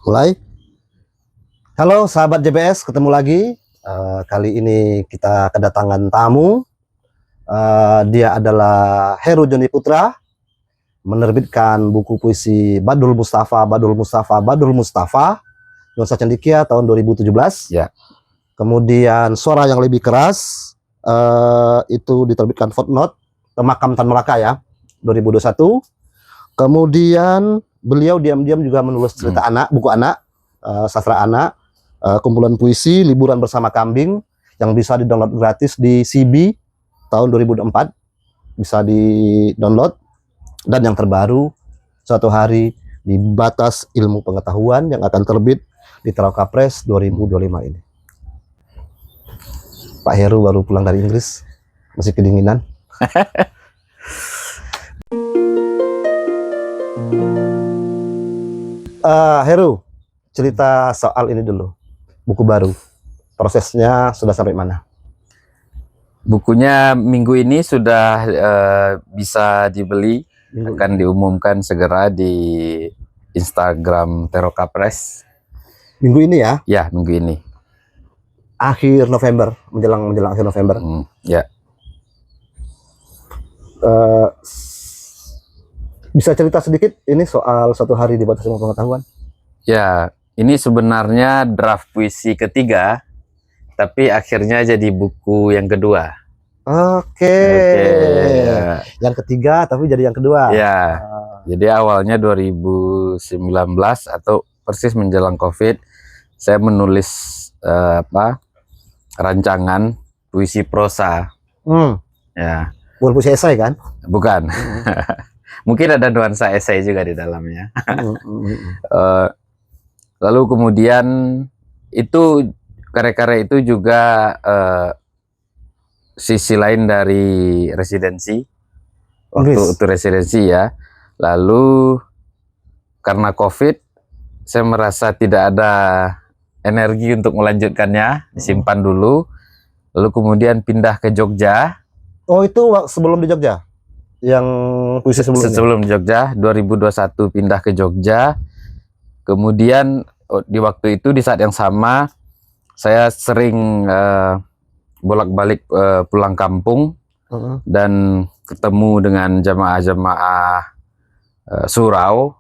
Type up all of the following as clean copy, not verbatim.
Mulai. Halo sahabat JBS, ketemu lagi. Kali ini kita kedatangan tamu. Dia adalah Heru Joni Putra, menerbitkan buku puisi Badul Mustafa, Badul Mustafa, Badul Mustafa, Nuansa Cendekia tahun 2017. Ya. Kemudian Suara yang Lebih Keras, itu diterbitkan Footnote, Makam Tan Melaka ya, 2021. Kemudian beliau diam-diam juga menulis cerita anak, buku anak, sastra anak, kumpulan puisi Liburan Bersama Kambing yang bisa di-download gratis di CB tahun 2004, bisa di-download. Dan yang terbaru, Suatu Hari di Batas Ilmu Pengetahuan yang akan terbit di Terauka Press 2025 ini. Pak Heru baru pulang dari Inggris, masih kedinginan. Heru, cerita soal ini dulu, buku baru, prosesnya sudah sampai mana? Bukunya minggu ini sudah bisa dibeli, akan diumumkan segera di Instagram Terauka Press. Minggu ini ya? Ya, minggu ini. Akhir November, menjelang akhir November. Ya. Bisa cerita sedikit ini soal Suatu Hari di Batas Ilmu Pengetahuan? Ya, ini sebenarnya draft puisi ketiga, tapi akhirnya jadi buku yang kedua. Oke. Ya. Yang ketiga tapi jadi yang kedua. Ya. Jadi awalnya 2019 atau persis menjelang COVID, saya menulis rancangan puisi prosa. Ya. Bukan puisi esai kan? Bukan. Mungkin ada nuansa esai juga di dalamnya. Lalu kemudian itu karya-karya itu juga sisi lain dari residensi, waktu residensi ya. Lalu karena COVID, saya merasa tidak ada energi untuk melanjutkannya, disimpan dulu. Lalu kemudian pindah ke Jogja. Oh, itu sebelum di Jogja? Yang puisi sebelumnya? Sebelum di Jogja, 2021 pindah ke Jogja. Kemudian di waktu itu, di saat yang sama, saya sering bolak-balik pulang kampung dan ketemu dengan jamaah-jamaah surau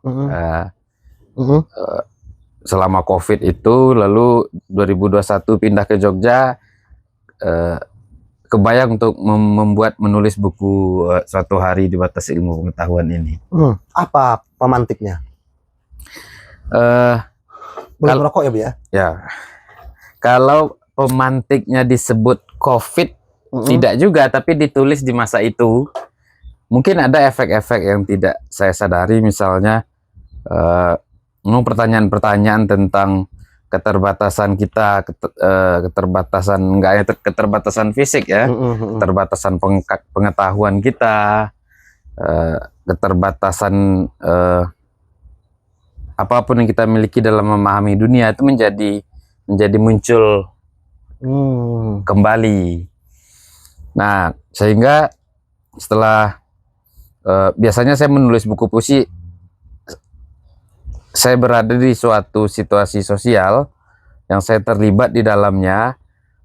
selama COVID itu. Lalu 2021 pindah ke Jogja, kebayang untuk menulis buku Suatu Hari di Batas Ilmu Pengetahuan ini. Apa pemantiknya? Boleh merokok ya, Bu ya? Ya. Kalau pemantiknya disebut COVID, tidak juga, tapi ditulis di masa itu. Mungkin ada efek-efek yang tidak saya sadari, misalnya pertanyaan-pertanyaan tentang keterbatasan kita, keterbatasan fisik ya, keterbatasan pengetahuan kita, keterbatasan apapun yang kita miliki dalam memahami dunia itu menjadi muncul kembali. Nah, sehingga setelah biasanya saya menulis buku puisi, saya berada di suatu situasi sosial yang saya terlibat di dalamnya,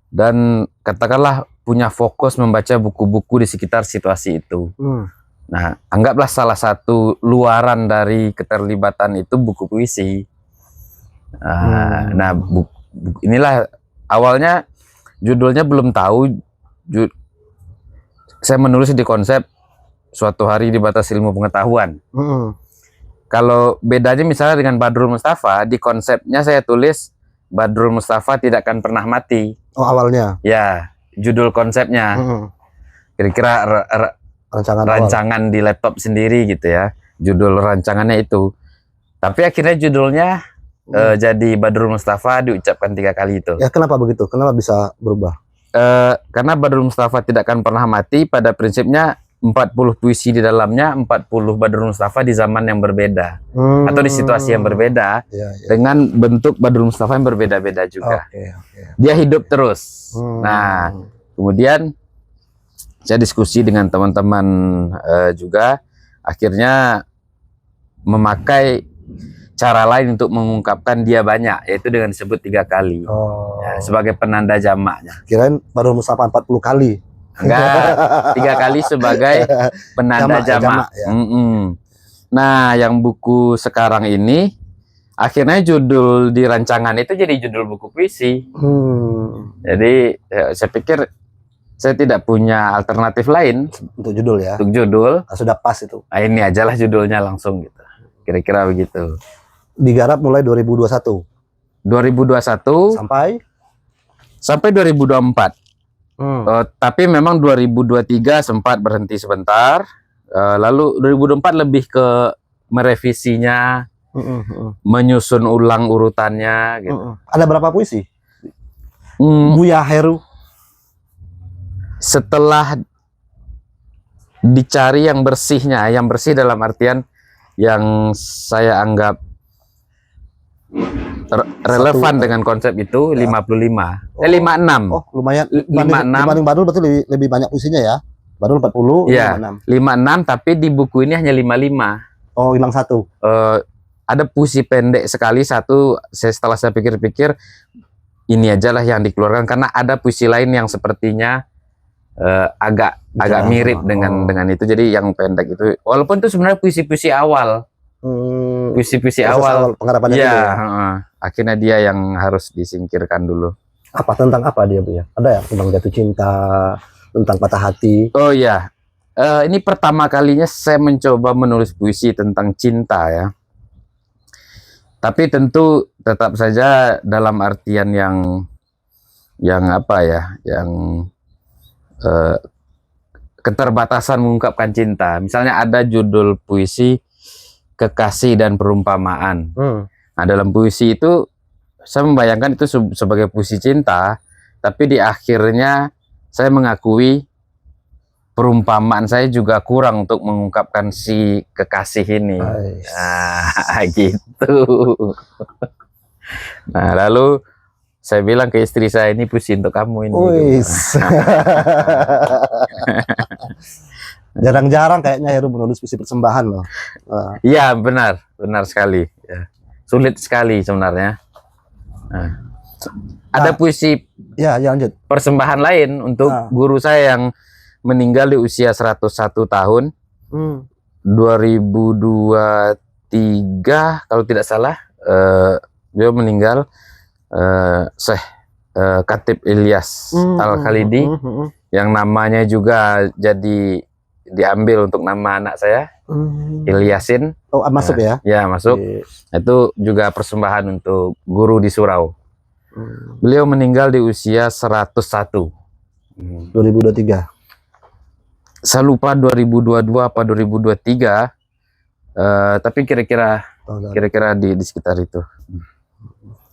dan katakanlah punya fokus membaca buku-buku di sekitar situasi itu. Nah, anggaplah salah satu luaran dari keterlibatan itu buku puisi. Nah, inilah awalnya judulnya belum tahu. Saya menulis di konsep Suatu Hari di Batas Ilmu Pengetahuan. Kalau bedanya misalnya dengan Badrul Mustafa, di konsepnya saya tulis Badrul Mustafa Tidak Akan Pernah Mati. Oh, awalnya? Ya, judul konsepnya. Kira-kira rancangan di laptop sendiri gitu ya. Judul rancangannya itu. Tapi akhirnya judulnya jadi Badrul Mustafa diucapkan 3 kali itu. Ya, kenapa begitu? Kenapa bisa berubah? Karena Badrul Mustafa Tidak Akan Pernah Mati pada prinsipnya 40 puisi di dalamnya, 40 Badrul Mustafa di zaman yang berbeda atau di situasi yang berbeda, dengan bentuk Badrul Mustafa yang berbeda-beda juga. Dia hidup terus. Nah, kemudian saya diskusi dengan teman-teman juga, akhirnya memakai cara lain untuk mengungkapkan dia banyak, yaitu dengan disebut 3 kali. Oh. Ya, sebagai penanda jamaknya. Kirain baru musafah 40 kali. Enggak, 3 kali sebagai penanda jamak. ya. Nah, yang buku sekarang ini akhirnya judul di rancangan itu jadi judul buku puisi. Jadi saya pikir saya tidak punya alternatif lain Untuk judul ya. untuk judul. Sudah pas itu. Nah, ini ajalah judulnya langsung gitu. Kira-kira begitu. Digarap mulai 2021 2021 sampai 2024. Tapi memang 2023 sempat berhenti sebentar. Lalu 2024 lebih ke merevisinya, menyusun ulang urutannya gitu. Ada berapa puisi? Hmm, Buya Heru. setelah dicari yang bersihnya, yang bersih dalam artian yang saya anggap relevan dengan konsep itu 55. 56. Oh, lumayan. 56. Dibanding Badul berarti lebih banyak puisinya ya. Badul 40, Iya, 56. 56, tapi di buku ini hanya 55. Oh, hilang satu. Ada puisi pendek sekali satu. Setelah saya pikir-pikir, ini aja lah yang dikeluarkan karena ada puisi lain yang sepertinya agak mirip dengan itu. Jadi yang pendek itu, walaupun itu sebenarnya puisi-puisi awal, puisi-puisi awal penggarapannya ya, dulu ya. akhirnya dia yang harus disingkirkan dulu. Tentang apa dia, Bu ya? Ada ya tentang jatuh cinta, tentang patah hati. Oh iya, ini pertama kalinya saya mencoba menulis puisi tentang cinta ya. Tapi tentu tetap saja dalam artian yang apa ya, yang keterbatasan mengungkapkan cinta. Misalnya ada judul puisi Kekasih dan Perumpamaan. Nah, dalam puisi itu saya membayangkan itu sebagai puisi cinta, tapi di akhirnya saya mengakui perumpamaan saya juga kurang untuk mengungkapkan si kekasih ini. Nah, gitu. Nah, lalu saya bilang ke istri saya, ini puisi untuk kamu ini. Jarang-jarang kayaknya Heru menulis puisi persembahan loh. Iya, benar sekali. Ya. Sulit sekali sebenarnya. Ada puisi lanjut. Persembahan lain untuk guru saya yang meninggal di usia 101 tahun. 2023 kalau tidak salah, dia meninggal. Syekh Khatib Ilyas Al-Khalidi, yang namanya juga jadi diambil untuk nama anak saya, Ilyasin. Oh, masuk ya? Ya, masuk. Itu juga persembahan untuk guru di Surau. Beliau meninggal di usia 101. 2023. Saya lupa 2022 apa 2023. Tapi kira-kira di sekitar itu.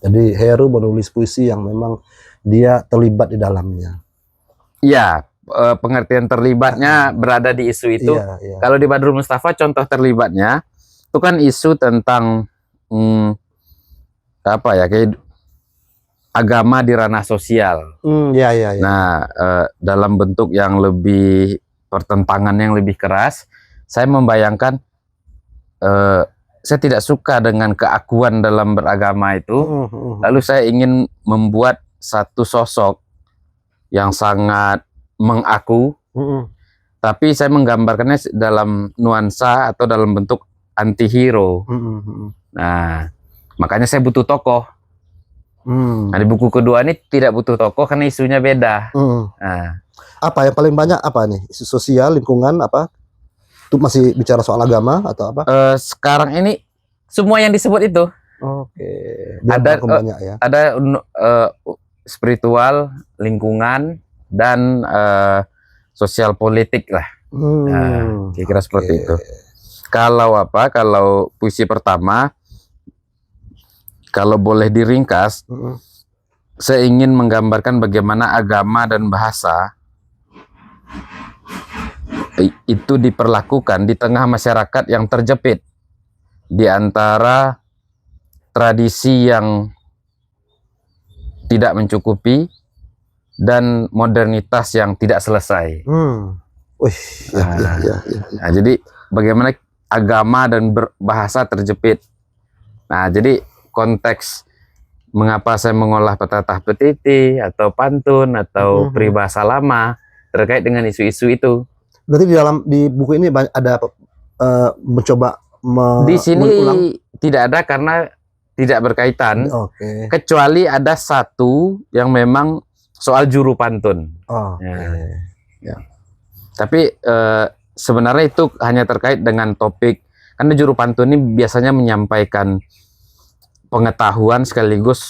Jadi Heru menulis puisi yang memang dia terlibat di dalamnya. Iya, pengertian terlibatnya berada di isu itu. Iya. Kalau di Badrul Mustafa contoh terlibatnya itu kan isu tentang apa ya, kayak agama di ranah sosial. Iya. Nah, dalam bentuk yang lebih pertentangan yang lebih keras, saya membayangkan saya tidak suka dengan keakuan dalam beragama itu. Lalu saya ingin membuat satu sosok yang sangat mengaku, tapi saya menggambarkannya dalam nuansa atau dalam bentuk anti-hero. Nah, makanya saya butuh tokoh. Nah, di buku kedua ini tidak butuh tokoh karena isunya beda. Nah, apa yang paling banyak apa nih? Isu sosial, lingkungan, apa? Itu masih bicara soal agama atau apa? Sekarang ini semua yang disebut itu. Oke. Ada banyak ya. Ada spiritual, lingkungan, dan sosial politik lah. Kira-kira seperti itu. Kalau puisi pertama, kalau boleh diringkas, saya ingin menggambarkan bagaimana agama dan bahasa itu diperlakukan di tengah masyarakat yang terjepit di antara tradisi yang tidak mencukupi dan modernitas yang tidak selesai. Ya. Nah, jadi bagaimana agama dan bahasa terjepit. Nah, jadi konteks mengapa saya mengolah pepatah petiti atau pantun atau peribahasa lama terkait dengan isu-isu itu. Berarti di buku ini ada mencoba Di sini mengulang. tidak ada karena tidak berkaitan. Oke. Kecuali ada satu yang memang soal juru pantun. Oh, ya. Tapi sebenarnya itu hanya terkait dengan topik, karena juru pantun ini biasanya menyampaikan pengetahuan sekaligus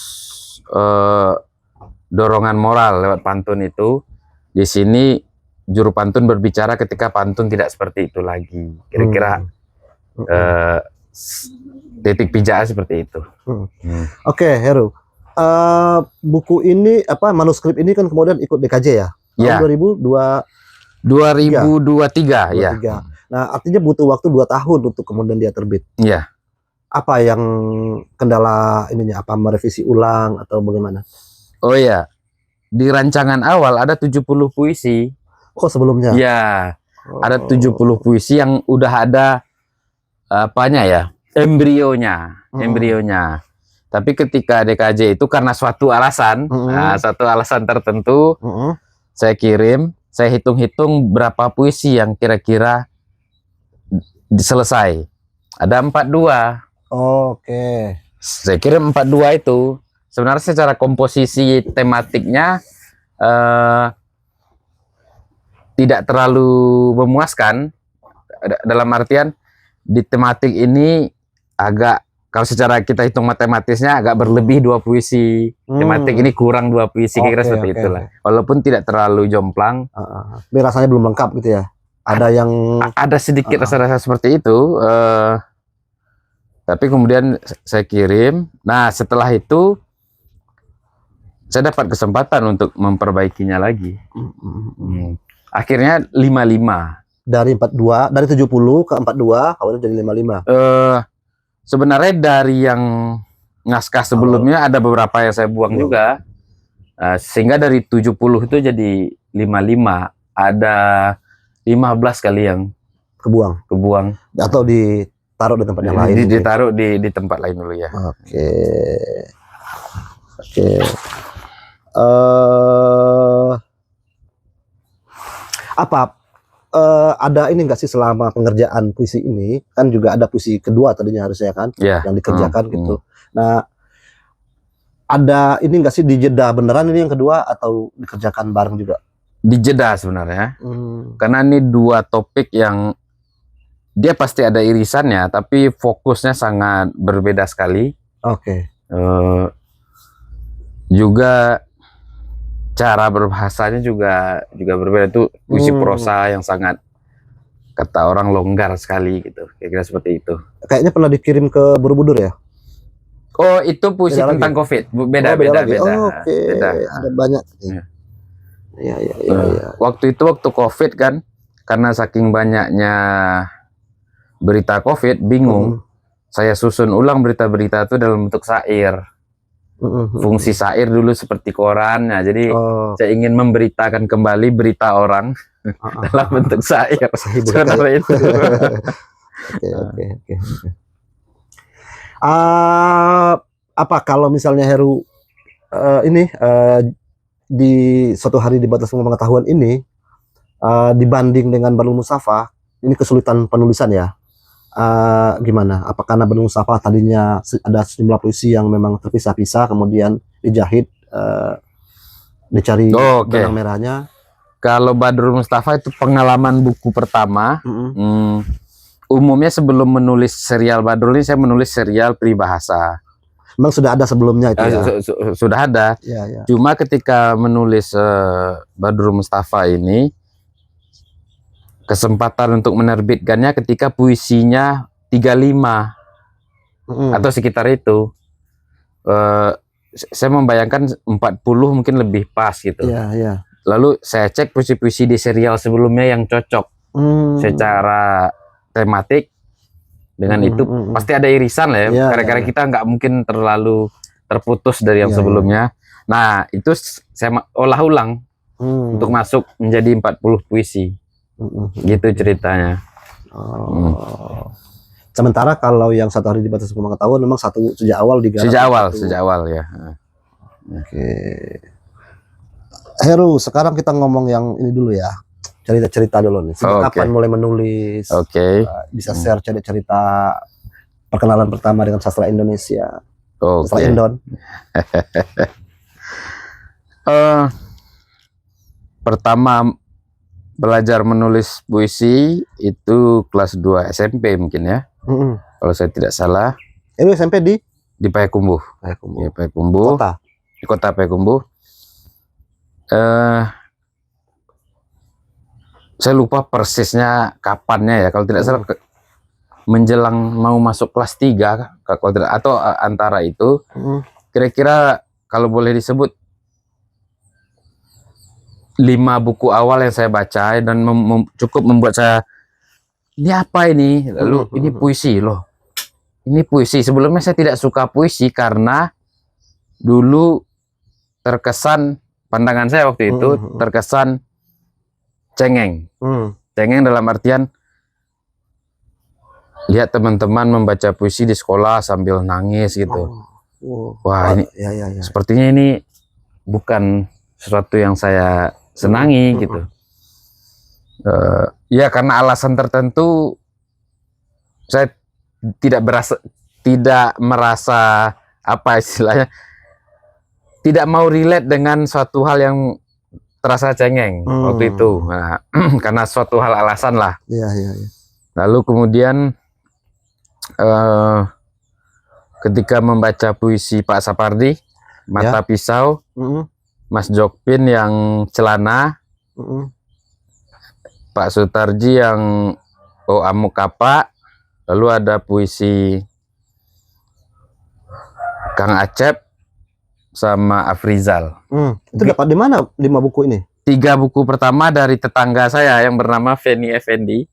dorongan moral lewat pantun itu. Di sini juru pantun berbicara ketika pantun tidak seperti itu lagi. Kira-kira titik pijaknya seperti itu. Oke, Heru. Buku ini manuskrip ini kan kemudian ikut DKJ ya? Ya. Tahun 2023 ya. Nah, artinya butuh waktu 2 tahun untuk kemudian dia terbit. Iya. Apa yang kendala ininya? Apa merevisi ulang atau bagaimana? Oh ya. Di rancangan awal ada 70 puisi. Oh, sebelumnya? Ya. Ada 70 puisi yang udah ada embrionya. Tapi ketika DKJ itu karena suatu alasan, satu alasan tertentu, saya kirim, saya hitung-hitung berapa puisi yang kira-kira selesai. Ada 42. Oke. Saya kirim 42 itu. Sebenarnya secara komposisi tematiknya tidak terlalu memuaskan. Dalam artian di tematik ini agak, kalau secara kita hitung matematisnya agak berlebih 2 puisi. Tematik ini kurang 2 puisi, kira-kira seperti itulah. Walaupun tidak terlalu jomplang. Tapi rasanya belum lengkap gitu ya. Ada yang ada sedikit rasa-rasa seperti itu. Tapi kemudian saya kirim. Nah, setelah itu saya dapat kesempatan untuk memperbaikinya lagi. Akhirnya 55. Dari 42, dari 70 ke 42, kemudian jadi 55. Sebenarnya dari yang naskah sebelumnya ada beberapa yang saya buang juga. Sehingga dari 70 itu jadi 55. Ada 15 kali yang kebuang. Atau ditaruh di tempat yang lain. Ditaruh di tempat lain dulu ya. Oke. Ada ini enggak sih selama pengerjaan puisi ini, kan juga ada puisi kedua tadinya harusnya kan, yang dikerjakan gitu. Nah, ada ini enggak sih dijeda beneran ini yang kedua atau dikerjakan bareng juga? Dijeda sebenarnya. Karena ini 2 topik yang dia pasti ada irisannya, tapi fokusnya sangat berbeda sekali. Oke. Juga cara berbahasanya juga berbeda. Itu puisi prosa yang sangat, kata orang, longgar sekali gitu. Kira-kira seperti itu. Kayaknya pernah dikirim ke Borobudur ya? Oh, itu puisi beda tentang lagi. COVID. Beda. Oke. Ada banyak. Ya. Waktu COVID kan, karena saking banyaknya berita COVID, bingung. Saya susun ulang berita-berita itu dalam bentuk syair. Fungsi syair dulu seperti koran. Nah, jadi saya ingin memberitakan kembali berita orang dalam bentuk syair. Sebenarnya itu. Oke. Apa kalau misalnya Heru di suatu hari di batas pengetahuan ini dibanding dengan Badrul Mustafa, ini kesulitan penulisan ya? Gimana? Apa karena Badrul Mustafa tadinya ada sejumlah puisi yang memang terpisah-pisah, kemudian dijahit, dicari benang merahnya? Kalau Badrul Mustafa itu pengalaman buku pertama. Umumnya sebelum menulis serial Badrul ini, saya menulis serial peribahasa. Memang sudah ada sebelumnya itu ya? Sudah ada. Ya. Cuma ketika menulis Badrul Mustafa ini, kesempatan untuk menerbitkannya ketika puisinya 35 atau sekitar itu. Saya membayangkan 40 mungkin lebih pas gitu. Iya. Lalu saya cek puisi-puisi di serial sebelumnya yang cocok secara tematik dengan itu. Pasti ada irisan lah ya. Karena kita nggak mungkin terlalu terputus dari yang sebelumnya. Nah, itu saya olah ulang untuk masuk menjadi 40 puisi. Gitu ceritanya. Sementara kalau yang 1 hari dibatasi pengetahuan memang sejak awal digarap. Sejak awal ya. Oke. Heru, sekarang kita ngomong yang ini dulu ya. Cerita-cerita dulu nih. Sejak kapan mulai menulis? Oke. Bisa share cerita perkenalan pertama dengan sastra Indonesia. Sastra Oke. Indon. Pertama belajar menulis puisi itu kelas 2 SMP mungkin ya. Kalau saya tidak salah. Itu SMP di Payakumbuh. Payakumbuh. Ya, Payakumbuh. Kota. Di kota Payakumbuh. Saya lupa persisnya kapannya ya. Kalau tidak salah menjelang mau masuk kelas 3 kalau tidak, atau antara itu. Kira-kira kalau boleh disebut 5 buku awal yang saya baca dan cukup membuat saya, ini apa ini? Lalu ini puisi loh. Ini puisi. Sebelumnya saya tidak suka puisi karena dulu terkesan, pandangan saya waktu itu terkesan cengeng. Cengeng dalam artian lihat teman-teman membaca puisi di sekolah sambil nangis gitu. Wah, ini sepertinya ini bukan sesuatu yang saya senangi gitu. Ya karena alasan tertentu saya tidak merasa apa istilahnya, tidak mau relate dengan suatu hal yang terasa cengeng waktu itu. Nah, karena suatu hal alasan lah. Lalu kemudian ketika membaca puisi Pak Sapardi, Mata Pisau, Mas Jokpin yang Celana, Pak Sutarji yang Amuk Kapa, lalu ada puisi Kang Acep sama Afrizal. Itu dapat di mana 5 buku ini? 3 buku pertama dari tetangga saya yang bernama Feni Effendi.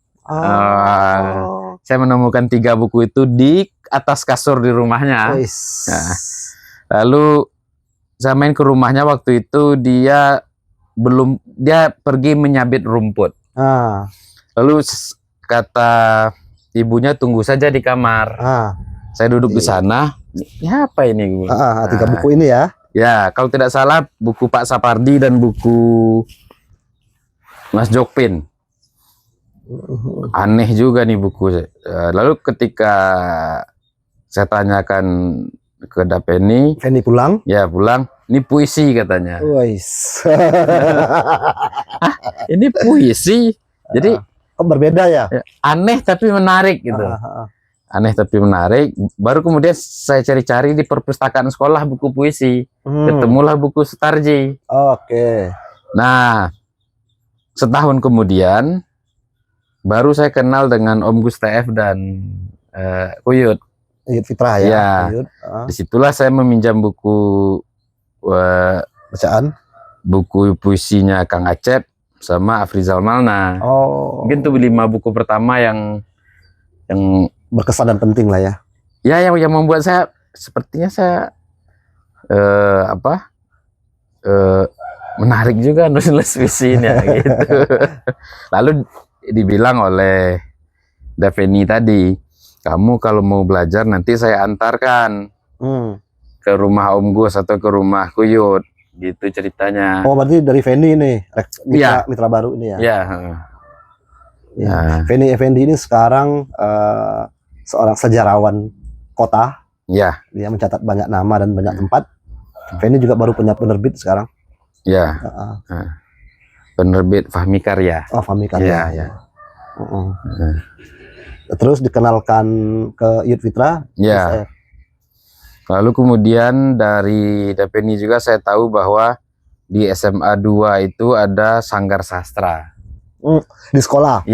Saya menemukan 3 buku itu di atas kasur di rumahnya. Nah, lalu saya main ke rumahnya waktu itu, dia pergi menyabit rumput. Lalu kata ibunya tunggu saja di kamar. Saya duduk di sana. Ya apa ini? 3 buku ini ya? Ya, kalau tidak salah buku Pak Sapardi dan buku Mas Jokpin. Aneh juga nih buku. Lalu ketika saya tanyakan ke Dapeni, pulang? Ya pulang. Ini puisi katanya. Ini puisi. Jadi berbeda ya? Aneh tapi menarik gitu. Aneh tapi menarik. Baru kemudian saya cari-cari di perpustakaan sekolah buku puisi. Ketemulah buku Sutarji. Nah, setahun kemudian baru saya kenal dengan Om Gustaf dan Kuyut Fitrah ya. Disitulah saya meminjam buku bacaan, buku puisinya Kang Acep sama Afrizal Malna. Mungkin itu 5 buku pertama yang berkesan dan penting lah ya. Ya, yang membuat saya sepertinya saya menarik juga nulis puisinya gitu. Lalu dibilang oleh Daveni tadi, kamu kalau mau belajar nanti saya antarkan ke rumah Om Gus atau ke rumah Kuyut, gitu ceritanya. Berarti dari Feni nih, mitra baru ini ya? Feni Effendi ini sekarang seorang sejarawan kota. Dia mencatat banyak nama dan banyak tempat. Feni juga baru punya penerbit sekarang. Penerbit Fahmi Karya. Fahmi Karya. Terus dikenalkan ke Yud Fitra. Lalu kemudian dari Dapeni juga saya tahu bahwa di SMA 2 itu ada Sanggar Sastra. Di sekolah?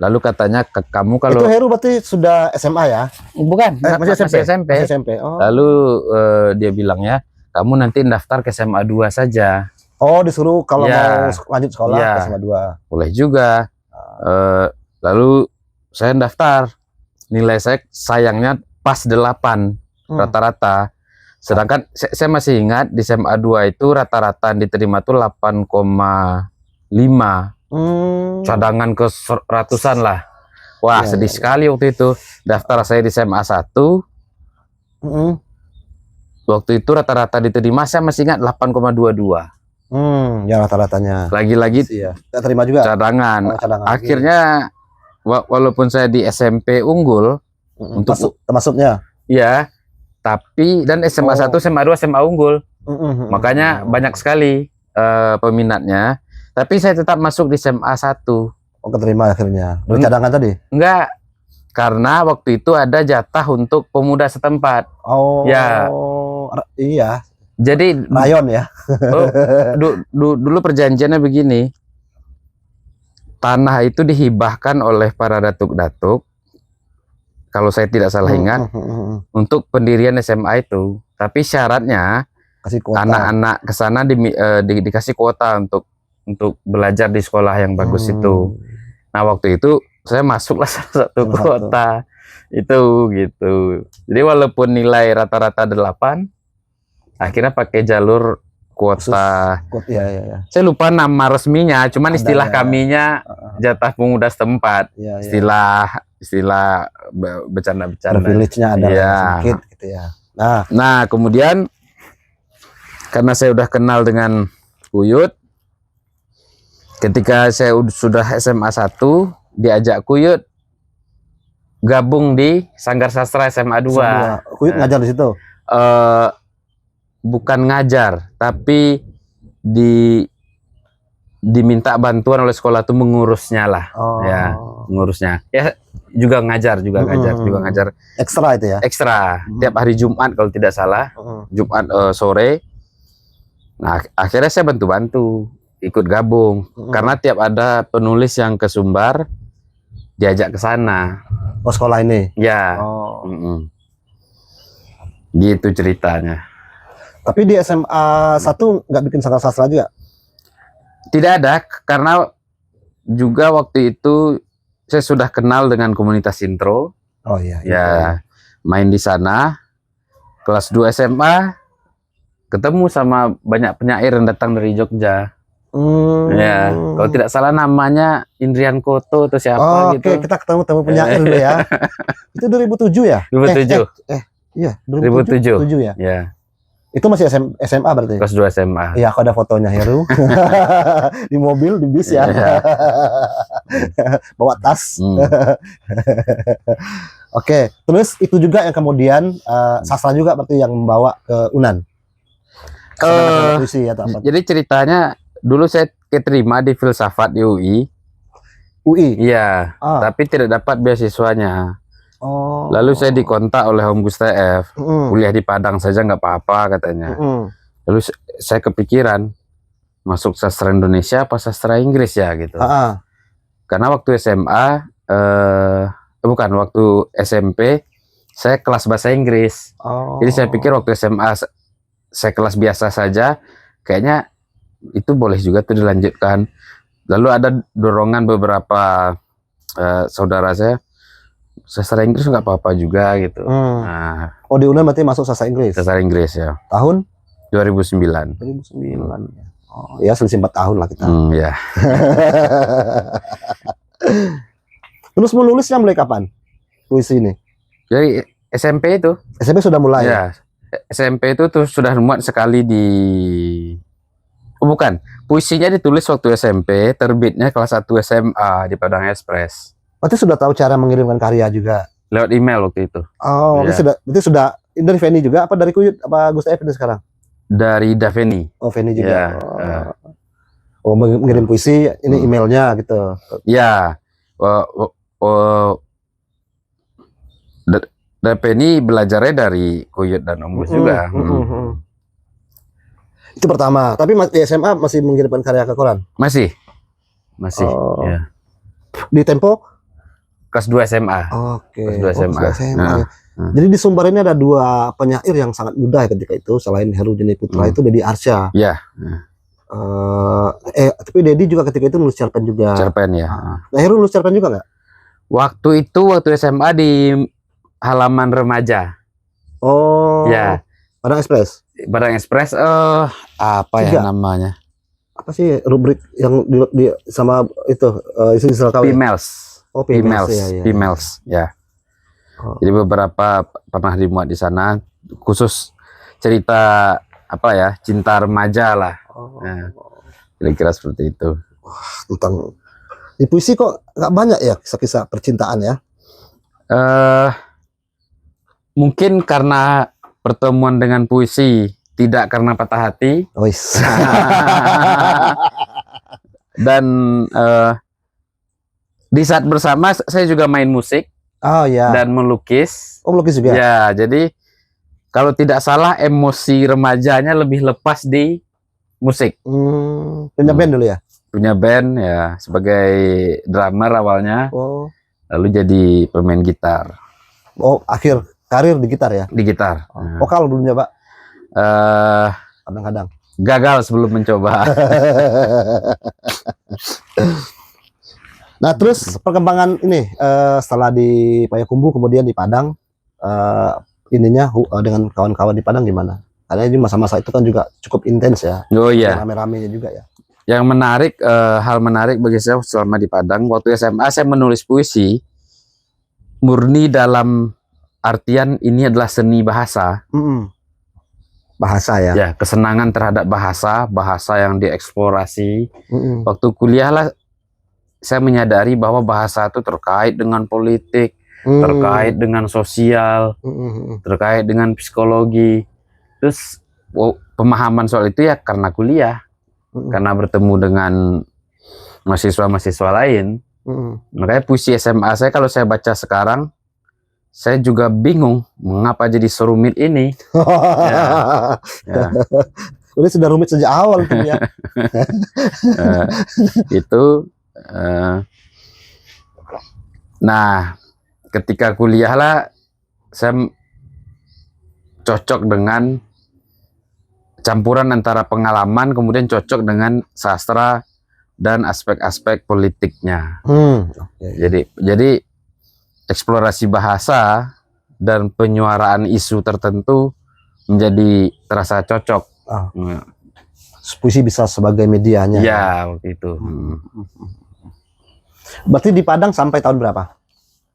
Lalu katanya kamu kalau... Itu Heru berarti sudah SMA ya? Bukan, masih SMP. Lalu dia bilangnya, kamu nanti daftar ke SMA 2 saja. Disuruh kalau mau lanjut sekolah ke SMA 2. Boleh juga. Lalu saya daftar. Nilai saya sayangnya pas 8 rata-rata. Sedangkan saya masih ingat di SMA 2 itu rata-rata diterima tuh 8,5. Cadangan ke ratusan lah. Wah, Ya, sedih ya, ya. sekali waktu itu. Daftar saya di SMA 1. Waktu itu rata-rata diterima, saya masih ingat 8,22. Ya rata-ratanya. Lagi-lagi Iya. Nggak terima juga. cadangan. Oh, cadangan lagi. Akhirnya walaupun saya di SMP unggul untuk termasuknya. ya, tapi dan SMA 1, SMA 2, SMA unggul. Makanya banyak sekali peminatnya. Tapi saya tetap masuk di SMA 1. Oh, keterima akhirnya. Udah cadangan tadi? Enggak, karena waktu itu ada jatah untuk pemuda setempat. Oh, Ya. Iya. Jadi Rayon ya. dulu perjanjiannya begini. Tanah itu dihibahkan oleh para datuk-datuk, kalau saya tidak salah ingat, untuk pendirian SMA itu. Tapi syaratnya Kasih kuota. anak-anak ke sana dikasih kuota untuk belajar di sekolah yang bagus itu. Nah, waktu itu saya masuklah salah satu kuota itu gitu. Jadi walaupun nilai rata-rata 8, akhirnya pakai jalur kuota. Ya. Saya lupa nama resminya, cuman istilah ya. kaminya jatah pemuda setempat. Ya. Istilah bercanda-bercanda. Privilege-nya ada ya. sedikit gitu ya. Nah, kemudian karena saya udah kenal dengan Kuyut, ketika saya sudah SMA 1, diajak Kuyut gabung di Sanggar Sastra SMA 2. Kuyut ngajar di situ? Bukan ngajar, tapi diminta bantuan oleh sekolah tuh mengurusnya lah. Ya, mengurusnya. Ya, juga ngajar. Ekstra itu ya? Ekstra. Tiap hari Jumat kalau tidak salah. Jumat sore. Nah, akhirnya saya bantu-bantu ikut gabung. Karena tiap ada penulis yang ke Sumbar, diajak ke sana. Oh, sekolah ini? Ya. Gitu ceritanya. Tapi di SMA 1 nggak bikin sanggar sastra juga? Tidak ada, karena juga waktu itu saya sudah kenal dengan komunitas intro. Oh iya. Ya, main di sana. Kelas 2 SMA ketemu sama banyak penyair yang datang dari Jogja. Ya, kalau tidak salah namanya Indrian Koto atau siapa gitu. Oke, kita ketemu penyair dulu ya. Itu 2007 ya? 2007. Iya, 2007 ya. Ya. Itu masih SMA berarti? Kelas 2 SMA. Iya, aku ada fotonya Heru. Di mobil, di bis ya. Bawa tas. Oke, terus itu juga yang kemudian sastra juga berarti yang membawa ke UNAN. Puisi atau apa? Jadi ceritanya dulu saya keterima di filsafat di UI. Iya, tapi tidak dapat beasiswanya. Lalu saya dikontak oleh Om Gus TF, kuliah di Padang saja nggak apa-apa katanya. Lalu saya kepikiran masuk sastra Indonesia apa sastra Inggris ya gitu. Karena waktu SMA, bukan, waktu SMP saya kelas bahasa Inggris. Jadi saya pikir waktu SMA saya kelas biasa saja, kayaknya itu boleh juga tuh dilanjutkan. Lalu ada dorongan beberapa saudara saya, sastra Inggris nggak apa-apa juga gitu. Nah, di UNAN berarti masuk sastra Inggris? Sastra Inggris ya. Tahun? 2009. 2009. Ya selisih 4 tahun lah kita. Ya. Terus menulisnya mulai kapan? Puisi ini? Jadi SMP itu. SMP sudah mulai? Ya. SMP itu tuh sudah muat sekali di... bukan. Puisinya ditulis waktu SMP, terbitnya kelas 1 SMA di Padang Express. Berarti sudah tahu cara mengirimkan karya juga? Lewat email waktu itu. Berarti sudah dari Feni juga apa dari Kuyut apa Gus F ini sekarang? Dari Daveni. Oh, Feni juga. Mengirim puisi ini emailnya gitu. Ya. Daveni belajarnya dari Kuyut dan Om Gus juga. Itu pertama. Tapi di SMA masih mengirimkan karya ke koran? Masih. Ya. Di Tempo? Kelas 2 SMA. Oke. Kelas 2 SMA. Ya. Jadi di Sumbar ini ada 2 penyair yang sangat muda ketika itu, selain Heru Jeni Putra itu Dedi Arsya. Ya. Tapi Dedi juga ketika itu nulis cerpen juga. Cerpen ya. Nah, Heru nulis cerpen juga nggak? Waktu SMA di halaman remaja. Ya. Padang Express. Padang Express. Apa ya namanya? Apa sih rubrik yang di sama itu istilah kawin? Oh, females, ya. females, ya. Oh. Jadi beberapa pernah dimuat di sana, khusus cerita apa ya, cinta remaja lah. Oh. Nah, kira-kira seperti itu. Tentang di puisi kok nggak banyak ya kisah-kisah percintaan ya? Mungkin karena pertemuan dengan puisi, tidak karena patah hati. Wis. Dan di saat bersama saya juga main musik. Oh ya. Dan melukis. Oh, melukis juga. Ya, jadi kalau tidak salah emosi remajanya lebih lepas di musik. Punya band dulu ya? Punya band ya, sebagai drummer awalnya. Oh. Lalu jadi pemain gitar. Oh, akhir karir di gitar ya? Di gitar. Vokal dulunya, Pak? Kadang-kadang. Gagal sebelum mencoba. Nah, terus perkembangan ini setelah di Payakumbuh kemudian di Padang, dengan kawan-kawan di Padang gimana? Karena ini masa-masa itu kan juga cukup intens ya. Oh iya. Rame-ramenya juga ya. Yang menarik, hal menarik bagi saya selama di Padang, waktu SMA saya menulis puisi murni dalam artian ini adalah seni bahasa. Bahasa ya. Ya, kesenangan terhadap bahasa yang dieksplorasi. Waktu kuliah lah saya menyadari bahwa bahasa itu terkait dengan politik, terkait dengan sosial, terkait dengan psikologi. Terus pemahaman soal itu ya karena kuliah, karena bertemu dengan mahasiswa-mahasiswa lain. Makanya puisi SMA saya kalau saya baca sekarang, saya juga bingung mengapa jadi serumit ini. Ya. Udah sudah rumit sejak awal tuh ya. Itu. Nah, ketika kuliah lah, saya cocok dengan campuran antara pengalaman kemudian cocok dengan sastra dan aspek-aspek politiknya. Jadi eksplorasi bahasa dan penyuaraan isu tertentu menjadi terasa cocok. Puisi bisa sebagai medianya. Ya, waktu itu. Berarti di Padang sampai tahun berapa?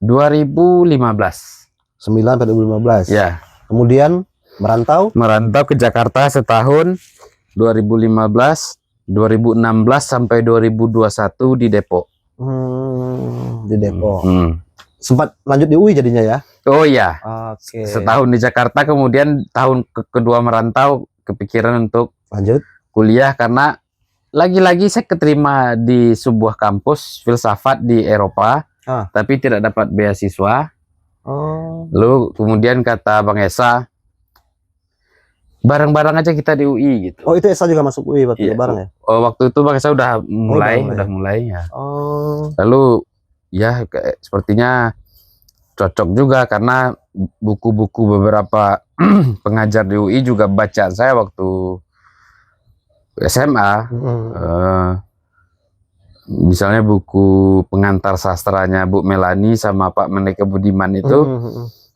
2015. 9 sampai 2015. Ya. Kemudian merantau ke Jakarta setahun, 2015, 2016 sampai 2021 di Depok. Di Depok. Sempat lanjut di UI jadinya ya? Oh iya. Oke. Setahun di Jakarta, kemudian tahun kedua merantau, kepikiran untuk lanjut kuliah karena lagi-lagi saya keterima di sebuah kampus filsafat di Eropa, tapi tidak dapat beasiswa. Lalu kemudian kata Bang Esa, bareng-bareng aja kita di UI gitu. Oh, itu Esa juga masuk UI waktu itu bareng ya? Oh, waktu itu Bang Esa udah mulai ya. Lalu ya sepertinya cocok juga karena buku-buku beberapa pengajar di UI juga bacaan saya waktu SMA. Misalnya buku pengantar sastranya Bu Melani sama Pak Meneke Budiman itu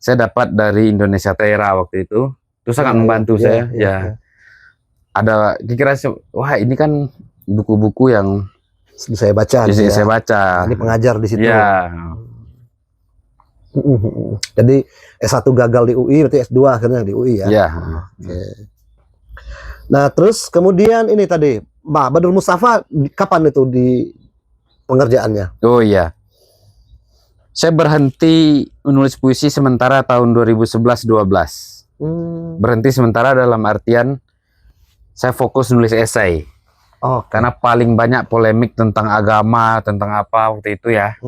saya dapat dari Indonesia Tera waktu itu. Itu sangat membantu saya. Ada kira-kira wah ini kan buku-buku yang saya baca. Saya baca. Ini pengajar di situ. Ya. Jadi S1 gagal di UI, berarti S2 akhirnya di UI ya. Iya. Nah, terus kemudian ini tadi, Mbak Badrul Mustafa kapan itu di pengerjaannya? Oh iya. Saya berhenti menulis puisi sementara tahun 2011-12. Berhenti sementara dalam artian saya fokus nulis esai. Karena paling banyak polemik tentang agama, tentang apa waktu itu ya.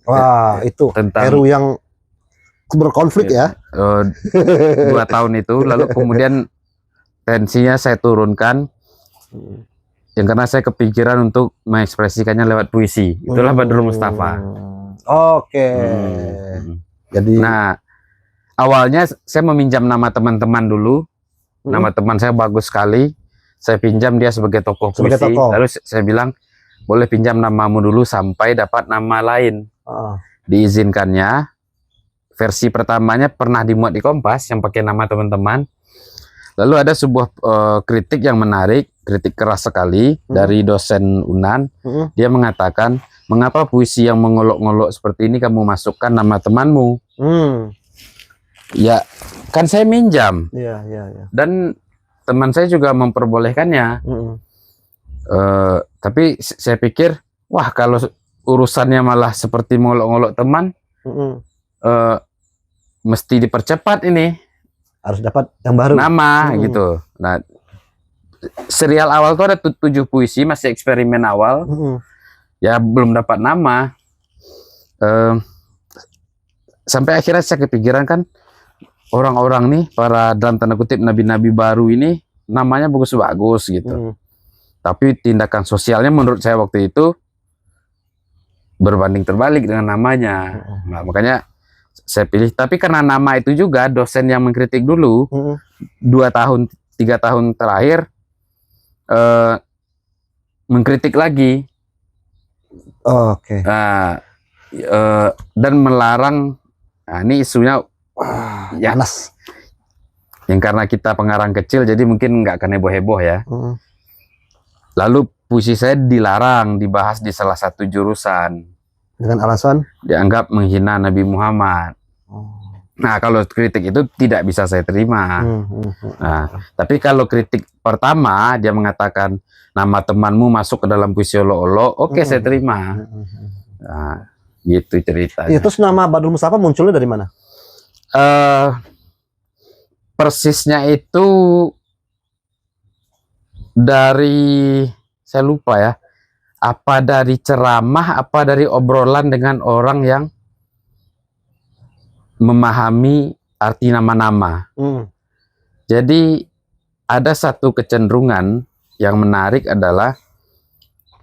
Wah, itu tentang RU yang berkonflik ya. 2 tahun itu, lalu kemudian tensinya saya turunkan. Yang karena saya kepikiran untuk mengekspresikannya lewat puisi. Itulah Badrul Mustafa. Jadi, nah, awalnya saya meminjam nama teman-teman dulu. Nama teman saya bagus sekali. Saya pinjam dia sebagai tokoh puisi. Lalu saya bilang, boleh pinjam namamu dulu sampai dapat nama lain. Diizinkannya. Versi pertamanya pernah dimuat di Kompas yang pakai nama teman-teman. Lalu ada sebuah kritik yang menarik, kritik keras sekali dari dosen UNAN. Dia mengatakan, mengapa puisi yang mengolok-ngolok seperti ini kamu masukkan nama temanmu? Ya, kan saya minjam. Iya. Dan teman saya juga memperbolehkannya. Tapi saya pikir, wah kalau urusannya malah seperti mengolok-ngolok teman, mesti dipercepat ini. Harus dapat yang baru. Nama gitu. Nah, serial awal tuh ada 7 puisi, masih eksperimen awal. Ya belum dapat nama. Sampai akhirnya saya kepikiran kan, orang-orang nih, para dalam tanda kutip nabi-nabi baru ini, namanya bagus-bagus gitu. Tapi tindakan sosialnya menurut saya waktu itu berbanding terbalik dengan namanya. Nah, makanya saya pilih. Tapi karena nama itu juga dosen yang mengkritik dulu, 2 tahun 3 tahun terakhir mengkritik lagi. Dan melarang. Nah, ini isunya ya, panas. Yang karena kita pengarang kecil, jadi mungkin nggak akan heboh-heboh ya. Lalu puisi saya dilarang dibahas di salah satu jurusan. Dengan alasan? Dianggap menghina Nabi Muhammad. Nah, kalau kritik itu tidak bisa saya terima. Nah, tapi kalau kritik pertama, dia mengatakan nama temanmu masuk ke dalam puisi olok-olok, oke, saya terima. Nah, gitu ceritanya. Ya, terus nama Badrul Mustafa munculnya dari mana? Persisnya itu dari, saya lupa ya, apa dari ceramah, apa dari obrolan dengan orang yang memahami arti nama-nama. Jadi ada satu kecenderungan yang menarik adalah,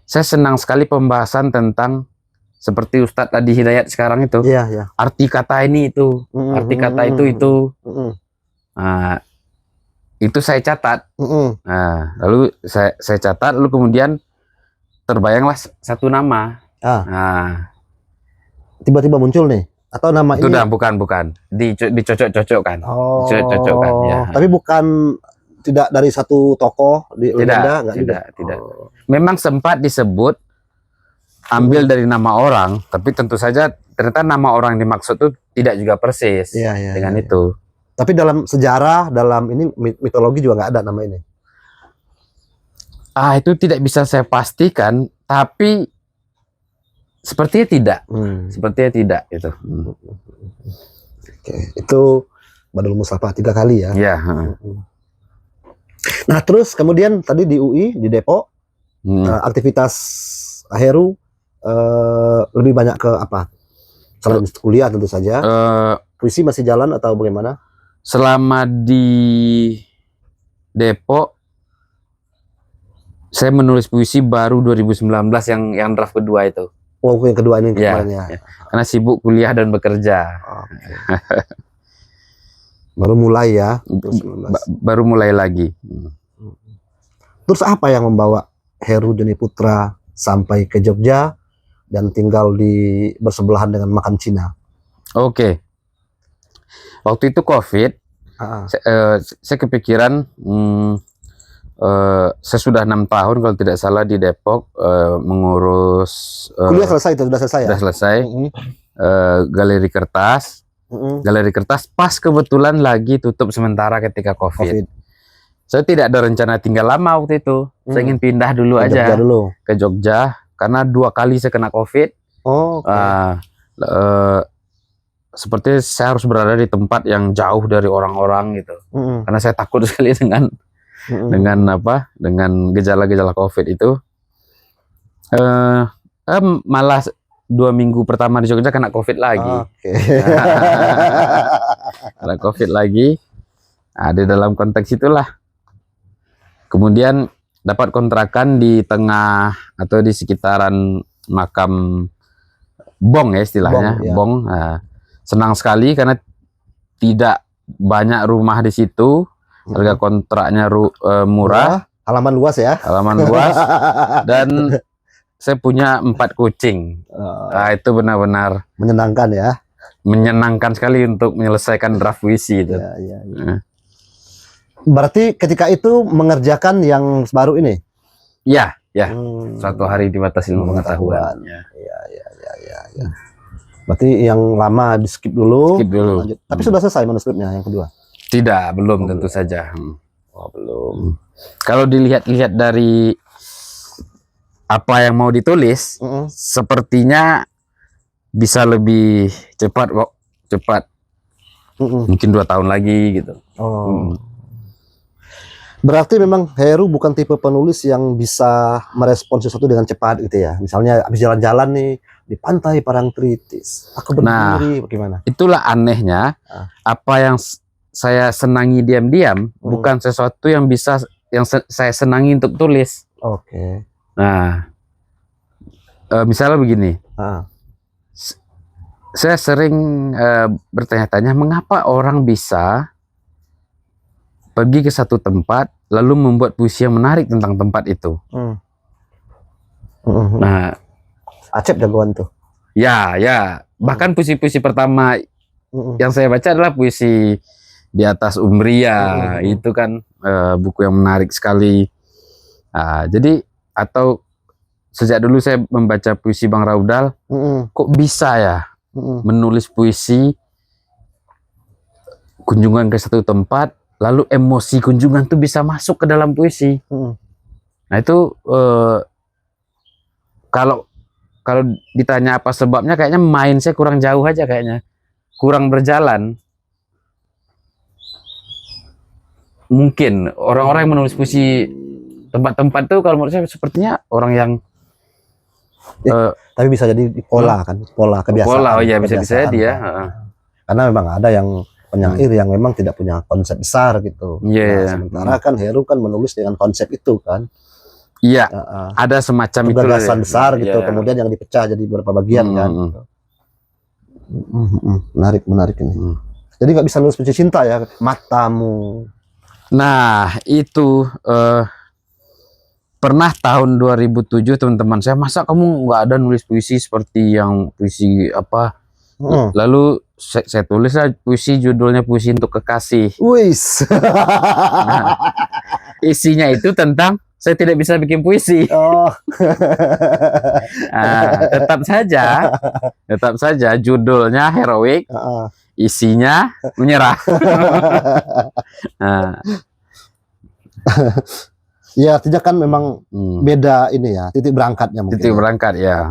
saya senang sekali pembahasan tentang seperti Ustadz Adi Hidayat sekarang itu. Arti kata ini itu, arti kata itu. Nah, itu saya catat. Nah, lalu saya catat, lalu kemudian terbayanglah satu nama. Nah, tiba-tiba muncul nih, atau nama itu ini? bukan dicocok-cocokkan. Dicocok-cocokkan, ya. Tapi bukan, tidak dari satu tokoh di legenda, tidak. Memang sempat disebut ambil dari nama orang, tapi tentu saja ternyata nama orang yang dimaksud itu tidak juga persis dengan itu. Tapi dalam sejarah, dalam ini mitologi juga nggak ada nama ini. Itu tidak bisa saya pastikan, tapi sepertinya tidak. Sepertinya tidak itu. Itu Badrul Mustafa 3 kali ya. Nah, terus kemudian tadi di UI di Depok, aktivitas Heru lebih banyak ke apa? Selain kuliah tentu saja. Puisi masih jalan atau bagaimana? Selama di Depok, saya menulis puisi baru 2019 yang draft kedua itu. Yang kedua ini kemarin ya. Karena sibuk kuliah dan bekerja. Baru mulai ya. Baru mulai lagi. Terus apa yang membawa Heru Joni Putra sampai ke Jogja dan tinggal di bersebelahan dengan makam Cina? Waktu itu COVID, saya kepikiran, saya sudah 6 tahun kalau tidak salah di Depok mengurus. Kuliah selesai itu, sudah selesai ya? Sudah selesai. Galeri Kertas. Galeri Kertas pas kebetulan lagi tutup sementara ketika COVID. Saya tidak ada rencana tinggal lama waktu itu. Saya ingin pindah dulu aja ke Jogja karena 2 kali saya kena COVID. Seperti saya harus berada di tempat yang jauh dari orang-orang gitu. Karena saya takut sekali dengan gejala-gejala COVID itu. Malah 2 minggu pertama di Jogja kena COVID lagi. Kena COVID lagi. Di dalam konteks itulah. Kemudian dapat kontrakan di tengah atau di sekitaran makam Bong ya istilahnya. Bong. Senang sekali karena tidak banyak rumah di situ. Harga kontraknya murah. Halaman luas ya. Halaman luas. Dan saya punya 4 kucing. Itu benar-benar menyenangkan ya. Menyenangkan sekali untuk menyelesaikan draft puisi itu. Berarti ketika itu mengerjakan yang baru ini. Ya, ya. Hmm. Suatu hari di batas ilmu pengetahuan. Ya, ya. Berarti yang lama di skip dulu. Skip dulu. Lanjut. Tapi sudah selesai manuskripnya yang kedua. Tidak, belum tentu saja. Oh, belum. Kalau dilihat-lihat dari apa yang mau ditulis, sepertinya bisa lebih cepat kok. Cepat. Mungkin 2 tahun lagi gitu. Oh. Berarti memang Heru bukan tipe penulis yang bisa merespon sesuatu dengan cepat gitu ya. Misalnya habis jalan-jalan nih di pantai Parangtritis, aku berdiri, bagaimana? Itulah anehnya. Apa yang saya senangi diam-diam bukan sesuatu yang bisa saya senangi untuk tulis. Oke. Nah, misalnya begini. Saya sering bertanya-tanya mengapa orang bisa pergi ke satu tempat lalu membuat puisi yang menarik tentang tempat itu. Nah, Acep jagoan tuh. Ya. Bahkan puisi-puisi pertama yang saya baca adalah puisi Di Atas Umbria. Itu kan buku yang menarik sekali. Jadi atau sejak dulu saya membaca puisi Bang Raudal, kok bisa ya menulis puisi kunjungan ke satu tempat, lalu emosi kunjungan tuh bisa masuk ke dalam puisi. Nah itu kalau ditanya apa sebabnya, kayaknya main saya kurang jauh aja, kayaknya kurang berjalan. Mungkin orang-orang yang menulis puisi tempat-tempat tuh kalau menurut saya sepertinya orang yang tapi bisa jadi pola kan, pola kebiasaan. Pola, oh iya, bisa jadi ya. Karena memang ada yang penyair yang memang tidak punya konsep besar gitu. Sementara kan Heru kan menulis dengan konsep itu kan. Iya, ada semacam itu gagasan besar gitu, kemudian yang dipecah jadi beberapa bagian kan. Menarik ini. Jadi nggak bisa nulis puisi cinta ya, matamu. Nah itu pernah tahun 2007 teman-teman saya, masa kamu nggak ada nulis puisi seperti yang puisi apa? Lalu saya tulis lah puisi, judulnya Puisi Untuk Kekasih. Wis. Nah, isinya itu tentang saya tidak bisa bikin puisi. Tetap saja judulnya heroik, isinya menyerah. Ya artinya kan memang beda ini ya, titik berangkatnya mungkin. Titik berangkat ya.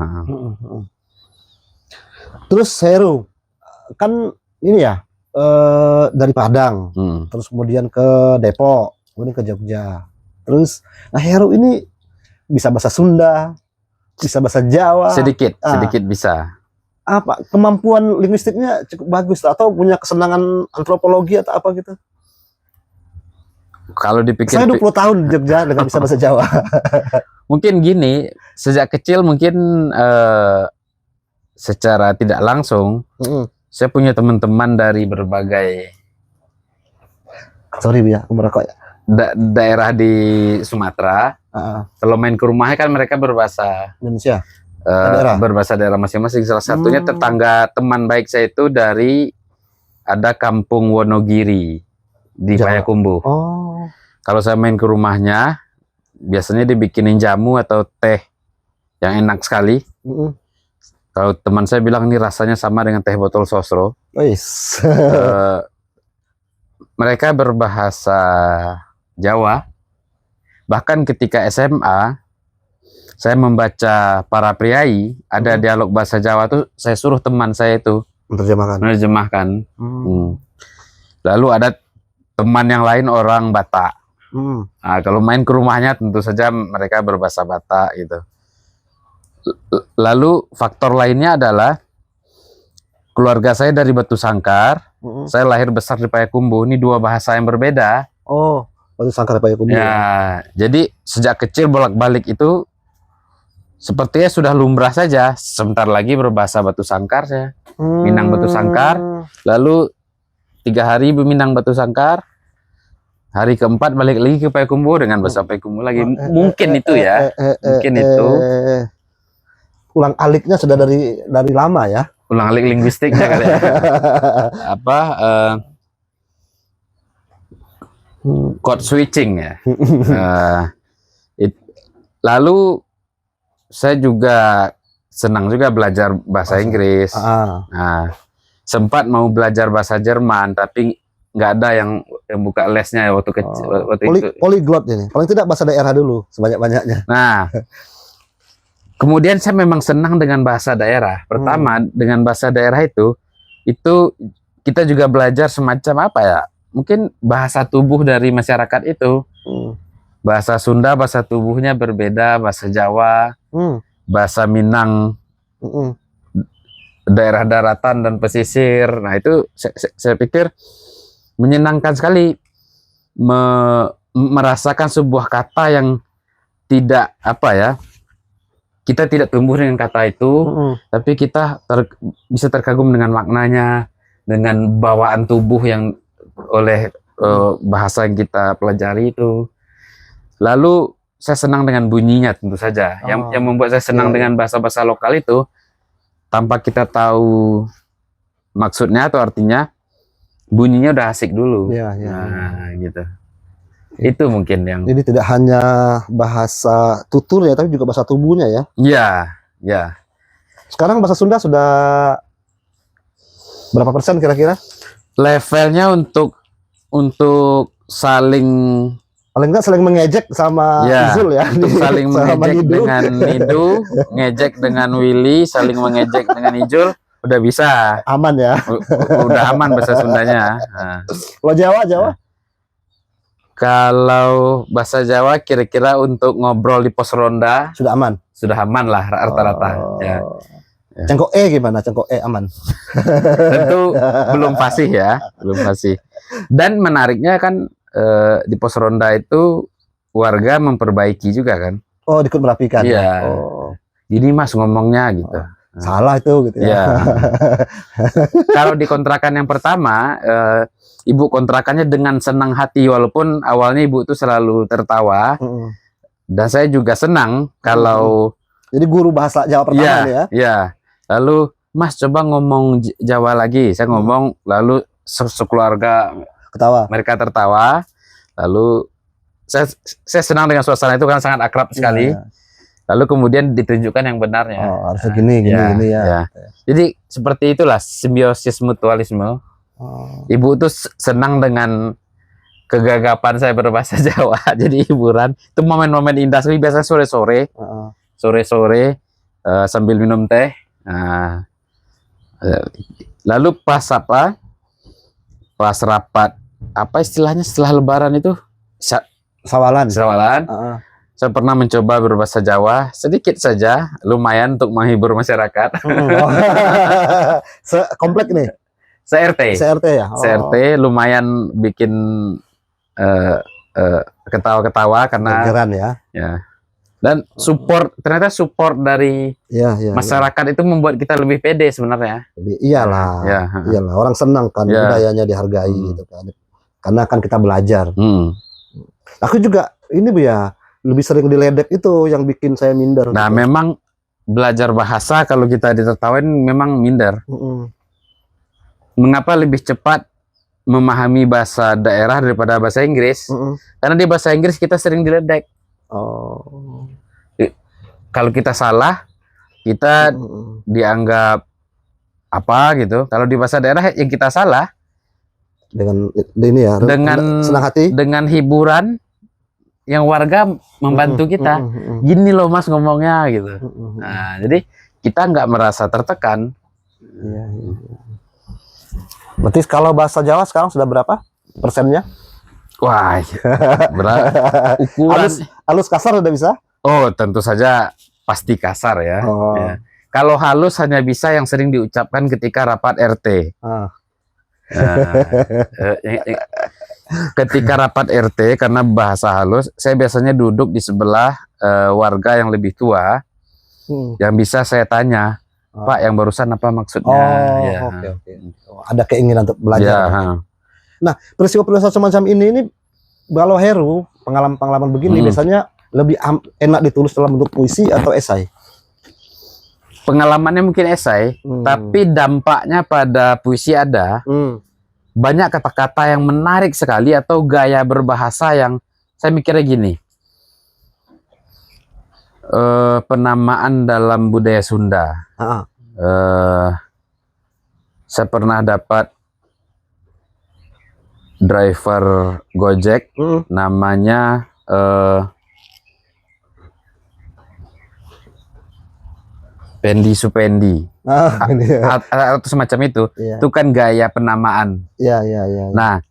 Terus Heru kan ini ya dari Padang, terus kemudian ke Depok, kemudian ke Jogja. Terus nah Heru ini bisa bahasa Sunda, bisa bahasa Jawa. Sedikit bisa. Apa kemampuan linguistiknya cukup bagus atau punya kesenangan antropologi atau apa gitu? Kalau dipikir, saya 20 tahun di Jogja dengan bisa bahasa Jawa. Mungkin gini, sejak kecil mungkin secara tidak langsung saya punya teman-teman dari berbagai aku merokok ya. Daerah di Sumatera. Kalau main ke rumahnya kan mereka berbahasa Indonesia, berbahasa daerah masing-masing. Salah satunya tetangga teman baik saya itu dari ada kampung Wonogiri di Payakumbuh. Kalau saya main ke rumahnya, biasanya dibikinin jamu atau teh yang enak sekali. Kalau teman saya bilang ini rasanya sama dengan teh botol sosro. Mereka berbahasa Jawa. Bahkan ketika SMA, saya membaca Para Priai, ada dialog bahasa Jawa tuh, saya suruh teman saya itu menerjemahkan. Lalu ada teman yang lain orang Batak. Nah, kalau main ke rumahnya tentu saja mereka berbahasa Batak gitu. Lalu faktor lainnya adalah keluarga saya dari Batu Sangkar. Saya lahir besar di Payakumbuh. Ini 2 bahasa yang berbeda. Batu Sangkar Payakumbuh. Ya, jadi sejak kecil bolak-balik itu sepertinya sudah lumrah saja. Sebentar lagi berbahasa Batu Sangkar saya. Minang Batu Sangkar. Lalu 3 hari Minang Batu Sangkar. Hari keempat balik lagi ke Payakumbuh dengan bahasa Payakumbuh lagi. Mungkin itu ya. Mungkin itu. Ulang aliknya sudah dari lama ya. Ulang alik linguistiknya kali ya. code switching ya. Lalu saya juga senang juga belajar bahasa Inggris. Nah, sempat mau belajar bahasa Jerman, tapi nggak ada yang buka lesnya waktu kecil. Itu. Polyglot ini, paling tidak bahasa daerah dulu sebanyak-banyaknya. Nah, kemudian saya memang senang dengan bahasa daerah. Pertama, dengan bahasa daerah itu kita juga belajar semacam apa ya? Mungkin bahasa tubuh dari masyarakat itu. Bahasa Sunda, bahasa tubuhnya berbeda, bahasa Jawa, bahasa Minang, daerah daratan dan pesisir. Nah, itu saya pikir menyenangkan sekali merasakan sebuah kata yang tidak apa ya, kita tidak tumbuh dengan kata itu, tapi kita bisa terkagum dengan maknanya, dengan bawaan tubuh yang oleh bahasa yang kita pelajari itu. Lalu saya senang dengan bunyinya tentu saja. Yang membuat saya senang dengan bahasa-bahasa lokal itu, tanpa kita tahu maksudnya atau artinya, bunyinya udah asik dulu. Nah, gitu. Itu mungkin yang. Jadi tidak hanya bahasa tutur ya, tapi juga bahasa tubuhnya ya. Iya, ya. Sekarang bahasa Sunda sudah berapa persen kira-kira? Levelnya untuk saling paling enggak saling mengejek sama Izul ya. Untuk saling mengejek dengan Nidu, ngejek dengan Willy, saling mengejek dengan Ijul, udah bisa. Aman ya. Udah aman bahasa Sundanya. Nah. Kalau Jawa? Nah. Kalau bahasa Jawa kira-kira untuk ngobrol di pos ronda sudah aman. Sudah aman lah rata-rata. Ya. Cengkok gimana? Cengkok aman? Tentu belum fasih ya, belum fasih. Dan menariknya kan di pos ronda itu warga memperbaiki juga kan. Oh, ikut merapikan. Iya. Gini Mas ngomongnya gitu. Salah itu gitu ya. Kalau di kontrakan yang pertama, ibu kontrakannya dengan senang hati, walaupun awalnya ibu itu selalu tertawa. Dan saya juga senang kalau jadi guru bahasa Jawa pertama nih ya. Iya. Lalu Mas coba ngomong Jawa lagi. Saya ngomong, lalu sekeluarga ketawa. Mereka tertawa. Lalu saya senang dengan suasana itu kan sangat akrab sekali. Lalu kemudian ditunjukkan yang benarnya. Harusnya gini ya. Jadi seperti itulah simbiosis mutualisme. Ibu tuh senang dengan kegagapan saya berbahasa Jawa. Jadi hiburan. Itu momen-momen indah. Biasanya sore-sore. Sore-sore sambil minum teh. Lalu pas rapat apa istilahnya setelah Lebaran itu sawalan. Saya pernah mencoba berbahasa Jawa sedikit saja, lumayan untuk menghibur masyarakat. Komplek nih. CRT ya. CRT lumayan bikin ketawa-ketawa karena ya. Dan ternyata support dari masyarakat itu membuat kita lebih pede sebenarnya. Iyalah, orang senang kan budayanya dihargai gitu kan. Karena kan kita belajar. Aku juga ini Bu ya, lebih sering diledek itu yang bikin saya minder. Nah, gitu. Memang belajar bahasa kalau kita ditertawain memang minder. Mengapa lebih cepat memahami bahasa daerah daripada bahasa Inggris? Karena di bahasa Inggris kita sering diledek. Kalau kita salah, kita dianggap apa gitu. Kalau di bahasa daerah yang kita salah dengan ini ya, dengan senang hati, dengan hiburan yang warga membantu kita. Gini loh Mas ngomongnya gitu. Nah, jadi kita nggak merasa tertekan. Berarti kalau bahasa Jawa sekarang sudah berapa persennya? Wah, ukuran halus kasar udah bisa? Oh, tentu saja pasti kasar ya. Kalau halus hanya bisa yang sering diucapkan ketika rapat RT. Ketika rapat RT, karena bahasa halus, saya biasanya duduk di sebelah warga yang lebih tua, yang bisa saya tanya, Pak, yang barusan apa maksudnya? Ada keinginan untuk belajar. Nah, peristiwa-peristiwa semacam ini kalau Heru, pengalaman-pengalaman begini biasanya lebih enak ditulis dalam bentuk puisi atau esai? Pengalamannya mungkin esai, tapi dampaknya pada puisi ada. banyak kata-kata yang menarik sekali atau gaya berbahasa yang saya mikirnya gini. Penamaan dalam budaya Sunda. Saya pernah dapat driver Gojek, namanya Pendi Supendi, atau semacam itu. Itu kan gaya penamaan. Nah,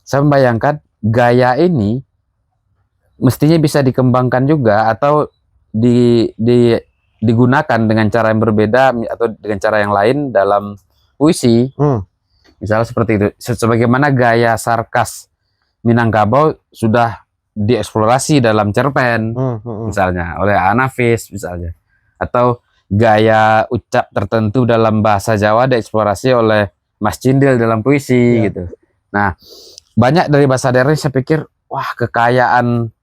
saya membayangkan gaya ini mestinya bisa dikembangkan juga atau digunakan dengan cara yang berbeda atau dengan cara yang lain dalam puisi. Misalnya seperti itu. Sebagaimana gaya sarkas Minangkabau sudah dieksplorasi dalam cerpen, misalnya oleh Anafis misalnya, atau gaya ucap tertentu dalam bahasa Jawa dieksplorasi oleh Mas Cindil dalam puisi gitu. Nah, banyak dari bahasa daerah saya pikir, wah, kekayaan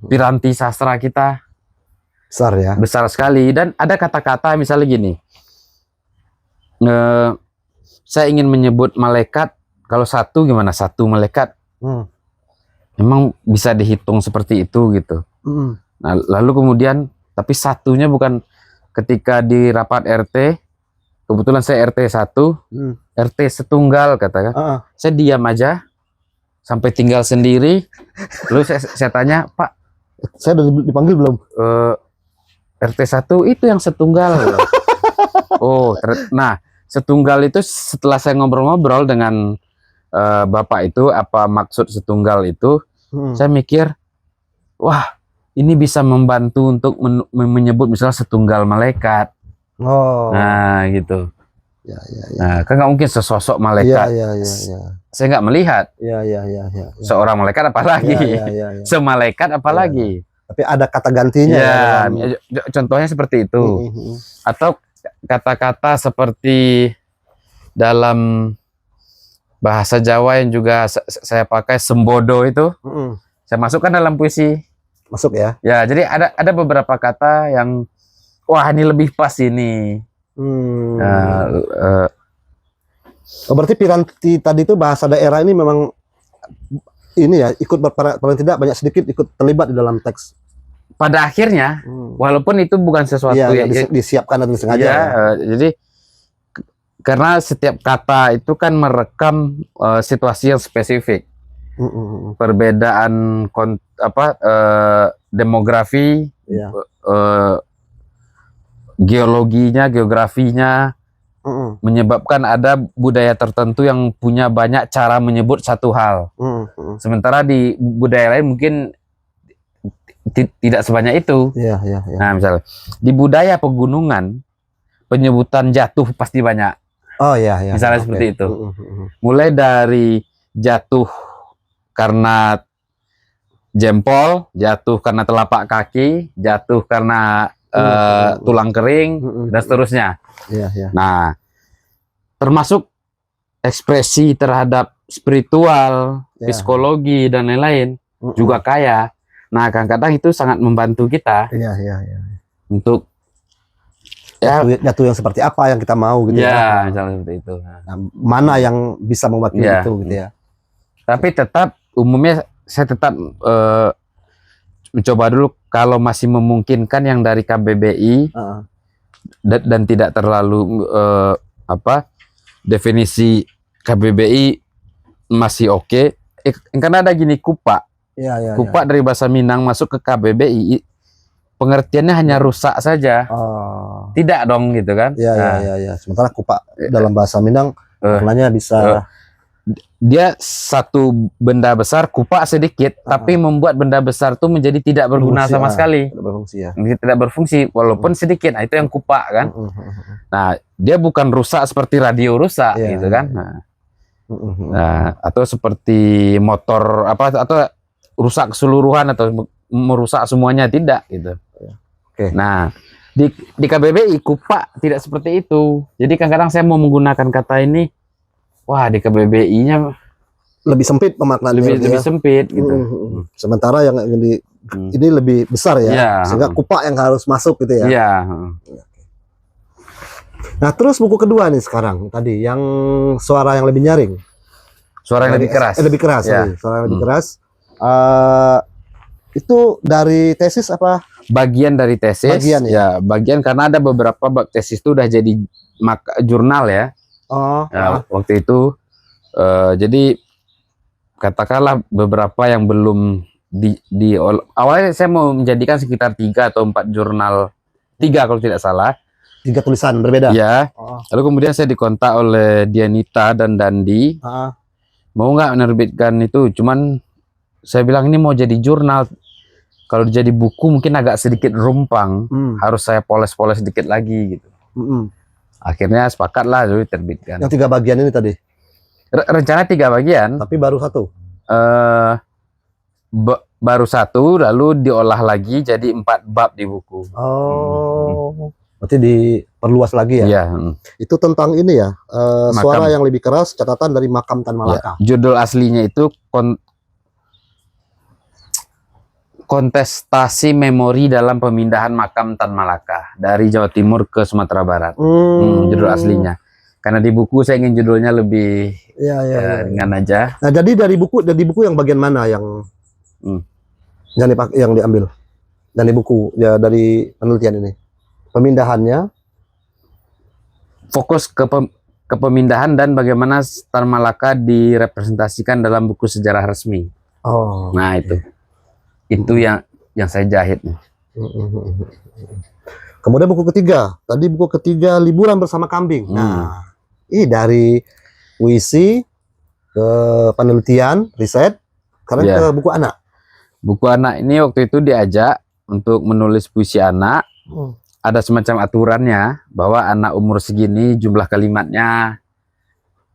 piranti sastra kita besar ya, besar sekali. Dan ada kata-kata misalnya gini, saya ingin menyebut malaikat, kalau satu gimana, satu malaikat, memang bisa dihitung seperti itu gitu. Nah, lalu kemudian tapi satunya bukan ketika di rapat RT, kebetulan saya RT 1, RT setunggal katakan, saya diam aja sampai tinggal sendiri. Lalu saya tanya, Pak, saya udah dipanggil belum? RT 1 itu yang setunggal. Oh, nah, setunggal itu setelah saya ngobrol-ngobrol dengan Bapak itu, apa maksud setunggal itu, saya mikir, wah, ini bisa membantu untuk menyebut misalnya setunggal malaikat. Nah, gitu. Nah, kan nggak mungkin sesosok malaikat. Saya nggak melihat. Seorang malaikat apalagi. Semalaikat apalagi. Tapi ada kata gantinya. Contohnya seperti itu. Atau kata-kata seperti dalam bahasa Jawa yang juga saya pakai, sembodo itu, saya masukkan dalam puisi. Masuk ya? Ya, jadi ada beberapa kata yang, wah, ini lebih pas ini. Berarti piranti tadi itu bahasa daerah ini memang ini ya, ikut paling tidak banyak sedikit ikut terlibat di dalam teks. Pada akhirnya, walaupun itu bukan sesuatu yang disiapkan dan sengaja. Jadi karena setiap kata itu kan merekam situasi yang spesifik, perbedaan demografi, geologinya, geografinya, menyebabkan ada budaya tertentu yang punya banyak cara menyebut satu hal. Sementara di budaya lain mungkin tidak sebanyak itu. Nah, misalnya di budaya pegunungan, penyebutan jatuh pasti banyak. Misalnya seperti itu. Mulai dari jatuh karena jempol, jatuh karena telapak kaki, jatuh karena tulang kering, dan seterusnya. Nah, termasuk ekspresi terhadap spiritual, psikologi, dan lain-lain juga kaya. Nah, kadang-kadang itu sangat membantu kita untuk jatuh yang seperti apa yang kita mau gitu ya. Misalnya seperti itu. Nah, mana yang bisa mewakili itu gitu ya. Tapi tetap umumnya saya tetap mencoba dulu kalau masih memungkinkan yang dari KBBI dan tidak terlalu definisi KBBI masih oke. Karena ada gini, kupak. Kupak dari bahasa Minang masuk ke KBBI, pengertiannya hanya rusak saja. Tidak dong gitu kan. Sementara kupak dalam bahasa Minang maknanya bisa dia satu benda besar, kupak sedikit, tapi membuat benda besar itu menjadi tidak berguna sama sekali. Tidak berfungsi walaupun sedikit. Nah, itu yang kupak kan. Nah, dia bukan rusak seperti radio rusak gitu kan. Nah, atau seperti motor atau rusak keseluruhan atau merusak semuanya, tidak gitu. Nah, di KBBI kupak tidak seperti itu. Jadi kadang-kadang saya mau menggunakan kata ini, wah, di KBBI-nya lebih sempit pemaknaannya, lebih sempit gitu. Sementara yang ini lebih besar ya, sehingga kupak yang harus masuk gitu ya. Nah, terus buku kedua nih sekarang tadi yang suara yang lebih nyaring. Suara yang lebih keras. Lebih keras, Ya. suara yang lebih keras. Itu dari tesis apa? Bagian dari tesis. Bagian, ya? Bagian karena ada beberapa bab tesis itu udah jadi jurnal ya. Oh. Waktu itu jadi katakanlah beberapa yang belum awalnya saya mau menjadikan sekitar 3 atau 4 jurnal, 3 kalau tidak salah. 3 tulisan berbeda. Ya. Lalu kemudian saya dikontak oleh Dianita dan Dandi. Mau nggak menerbitkan itu? Cuman saya bilang ini mau jadi jurnal. Kalau jadi buku mungkin agak sedikit rumpang. Harus saya poles-poles sedikit lagi gitu. Akhirnya sepakatlah lalu diterbitkan. Yang 3 bagian ini tadi. Rencana 3 bagian. Tapi baru 1. Baru 1, lalu diolah lagi jadi 4 bab di buku. Berarti diperluas lagi ya? Iya. Itu tentang ini ya, suara yang lebih keras, catatan dari Makam Tan Malaka. Ya, judul aslinya itu kontestasi memori dalam pemindahan Makam Tan Malaka dari Jawa Timur ke Sumatera Barat. Judul aslinya. Karena di buku saya ingin judulnya lebih ringan aja. Nah, jadi dari buku yang bagian mana yang yang diambil? Dan di buku ya, dari penelitian ini. Pemindahannya fokus ke pemindahan dan bagaimana Tan Malaka direpresentasikan dalam buku sejarah resmi. Nah, itu yang saya jahit. Kemudian buku ketiga, Liburan Bersama Kambing. Nah, ini dari puisi ke penelitian, riset, karena ke buku anak. Buku anak ini waktu itu diajak untuk menulis puisi anak. Ada semacam aturannya bahwa anak umur segini jumlah kalimatnya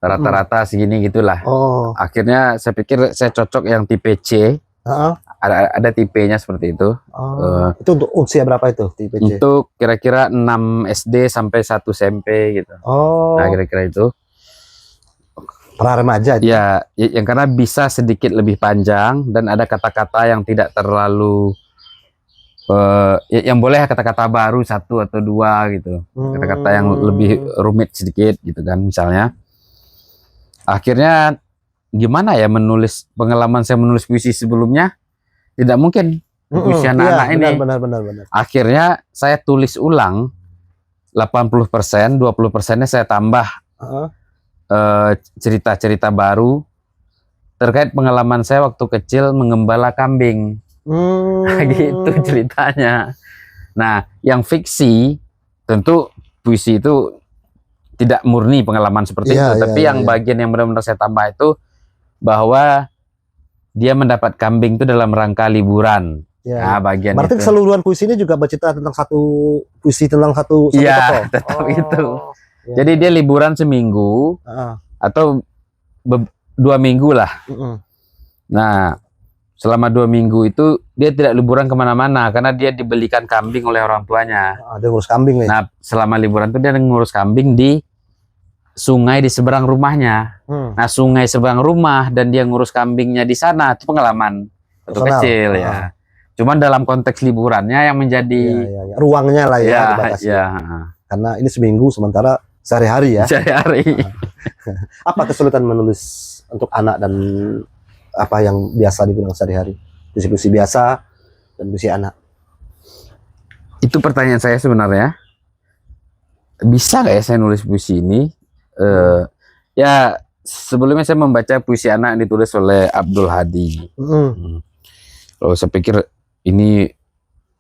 rata-rata segini gitulah. Akhirnya saya pikir saya cocok yang tipe C. Ada tipenya seperti itu. Itu untuk usia berapa itu tipe C? Untuk kira-kira 6 SD sampai 1 SMP gitu. Nah, kira-kira itu. Para remaja itu. Ya, yang karena bisa sedikit lebih panjang dan ada kata-kata yang tidak terlalu yang boleh kata-kata baru 1 atau 2 gitu. Kata-kata yang lebih rumit sedikit gitu kan misalnya. Akhirnya gimana ya pengalaman saya menulis puisi sebelumnya tidak mungkin puisi anak-anak ini. Benar. Akhirnya saya tulis ulang 80%, 20%-nya saya tambah cerita-cerita baru terkait pengalaman saya waktu kecil mengembala kambing. Gitu ceritanya. Nah, yang fiksi tentu puisi itu tidak murni pengalaman seperti itu, tapi yang bagian yang benar-benar saya tambah itu bahwa dia mendapat kambing itu dalam rangka liburan. Nah, bagian berarti itu. Keseluruhan puisi ini juga bercerita tentang satu tokoh. Tetap itu. Jadi dia liburan seminggu atau 2 minggu lah. Nah, selama 2 minggu itu dia tidak liburan kemana-mana karena dia dibelikan kambing oleh orang tuanya. Dia ngurus kambing nih. Nah, selama liburan itu dia ngurus kambing di sungai di seberang rumahnya. Nah, sungai seberang rumah dan dia ngurus kambingnya di sana, itu pengalaman waktu kecil ya. Cuman dalam konteks liburannya yang menjadi ruangnya lah ya, karena ini seminggu sementara sehari-hari ya. Sehari-hari. Apa kesulitan menulis untuk anak dan apa yang biasa dibilang sehari-hari? Puisi-puisi biasa dan puisi anak. Itu pertanyaan saya sebenarnya. Bisa nggak ya saya nulis puisi ini? Ya sebelumnya saya membaca puisi anak yang ditulis oleh Abdul Hadi. Lalu saya pikir ini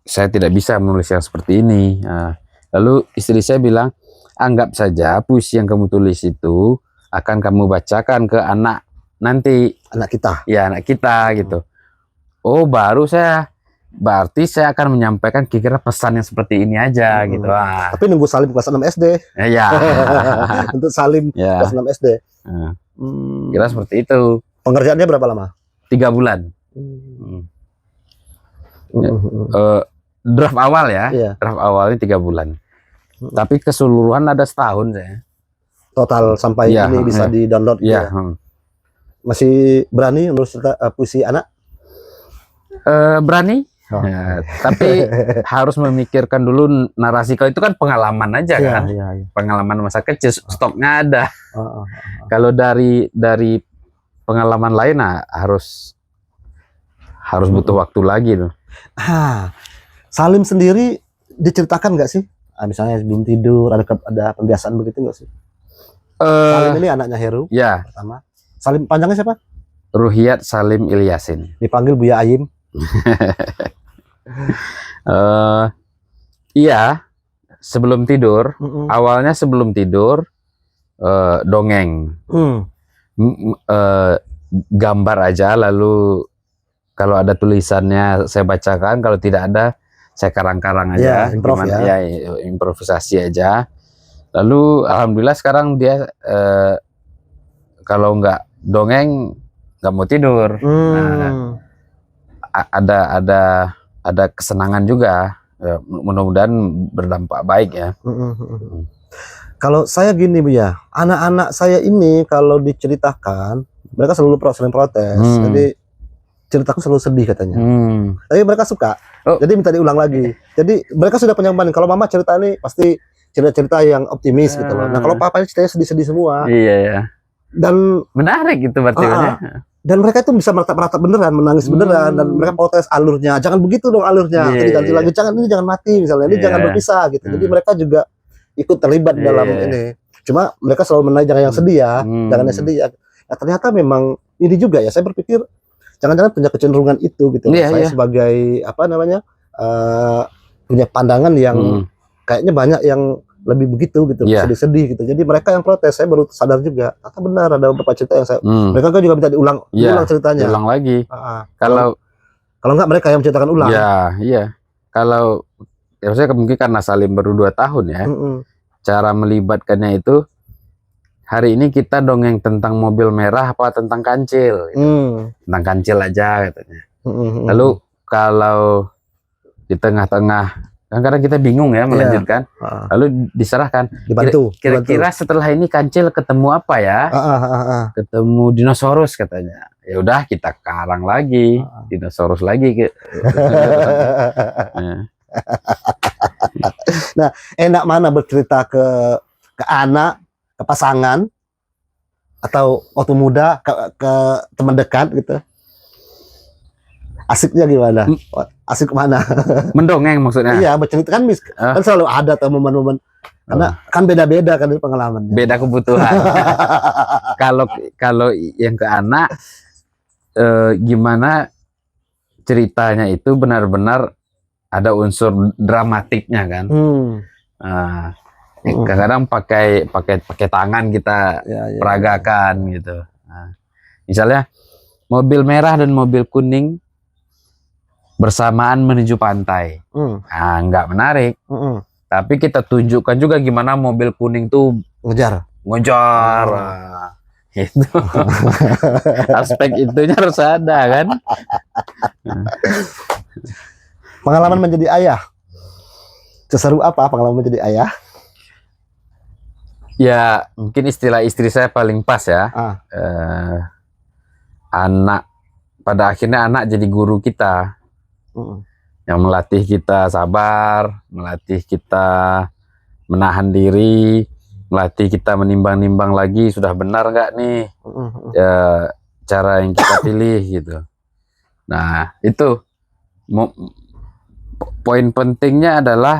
saya tidak bisa menulis yang seperti ini. Lalu istri saya bilang, anggap saja puisi yang kamu tulis itu akan kamu bacakan ke anak nanti. Anak kita? Ya, anak kita gitu. Oh, berarti saya akan menyampaikan kira-kira pesan yang seperti ini aja gitu. Tapi nunggu Salim kelas 6 SD. Iya. Untuk Salim kelas 6 SD. Kira seperti itu. Pengerjaannya berapa lama? 3 bulan. Draft awal ya. Draft awalnya 3 bulan. Tapi keseluruhan ada setahun saya. Total sampai ini bisa di-download gitu ya. Masih berani nulis puisi anak? Berani. Tapi harus memikirkan dulu narasi. Kalau itu kan pengalaman aja kan. Pengalaman masa kecil, stoknya ada. Kalau dari pengalaman lain harus butuh waktu lagi tuh. Salim sendiri diceritakan nggak sih? Misalnya sebelum tidur ada pembiasaan begitu nggak sih? Salim ini anaknya Heru. Ya. Pertama. Salim panjangnya siapa? Ruhiyat Salim Ilyasin. Dipanggil Buya Ayim. Iya. Sebelum tidur, awalnya sebelum tidur dongeng, gambar aja, lalu kalau ada tulisannya saya bacakan, kalau tidak ada saya karang-karang aja, improvisasi aja. Lalu alhamdulillah sekarang dia kalau nggak dongeng nggak mau tidur. Nah, ada kesenangan juga. Mudah-mudahan berdampak baik ya. Kalau saya gini Bu ya, anak-anak saya ini kalau diceritakan mereka selalu sering protes. Jadi ceritaku selalu sedih katanya. Tapi mereka suka. Jadi minta diulang lagi. Jadi mereka sudah punya banding. Kalau mama cerita ini pasti cerita-cerita yang optimis gitu loh. Nah kalau papanya ceritanya sedih-sedih semua. Iya ya. Dan menarik gitu berarti. Dan mereka itu bisa meratap-ratap beneran, menangis beneran, dan mereka protes alurnya. Jangan begitu dong alurnya. Jadi ganti lagi. Ini jangan mati misalnya. Ini jangan berpisah gitu. Jadi mereka juga ikut terlibat dalam ini. Cuma mereka selalu menaik jangan yang sedih ya, jangan yang sedih ya. Nah, ternyata memang ini juga ya. Saya berpikir jangan-jangan punya kecenderungan itu gitu. Saya sebagai punya pandangan yang kayaknya banyak yang lebih begitu gitu, sedih-sedih gitu. Jadi mereka yang protes, saya baru sadar juga. Ternyata benar ada beberapa cerita yang saya mereka kan juga minta diulang ceritanya. Diulang lagi. Kalau enggak mereka yang menceritakan ulang. Iya. Kalau saya mungkin karena Salim baru 2 tahun ya. Cara melibatkannya itu hari ini kita dongeng tentang mobil merah apa tentang kancil gitu. Tentang kancil aja katanya. Lalu kalau di tengah-tengah kan kadang kita bingung ya melanjutkan, lalu diserahkan. Dibantu. Kira-kira setelah ini kancil ketemu apa ya? Ketemu dinosaurus katanya. Ya udah kita karang lagi, dinosaurus lagi. Nah, enak mana bercerita ke anak, ke pasangan, atau waktu muda ke teman dekat gitu? Asiknya gimana? Asik mana? Mendongeng maksudnya? Iya, bercerita kan selalu ada tuh momen-momen. Karena kan beda-beda kan pengalamannya. Beda kebutuhan. Kalau yang ke anak, gimana ceritanya itu benar-benar ada unsur dramatiknya kan. Kadang-kadang pakai tangan kita peragakan gitu. Nah, misalnya mobil merah dan mobil kuning bersamaan menuju pantai. Nggak menarik. Tapi kita tunjukkan juga gimana mobil kuning tuh ngejar. Itu aspek itunya harus ada kan. Pengalaman menjadi ayah, seseru apa pengalaman menjadi ayah? Ya mungkin istilah istri saya paling pas ya. Anak, pada akhirnya anak jadi guru kita, yang melatih kita sabar, melatih kita menahan diri, melatih kita menimbang-nimbang lagi sudah benar nggak nih cara yang kita pilih gitu. Nah itu poin pentingnya adalah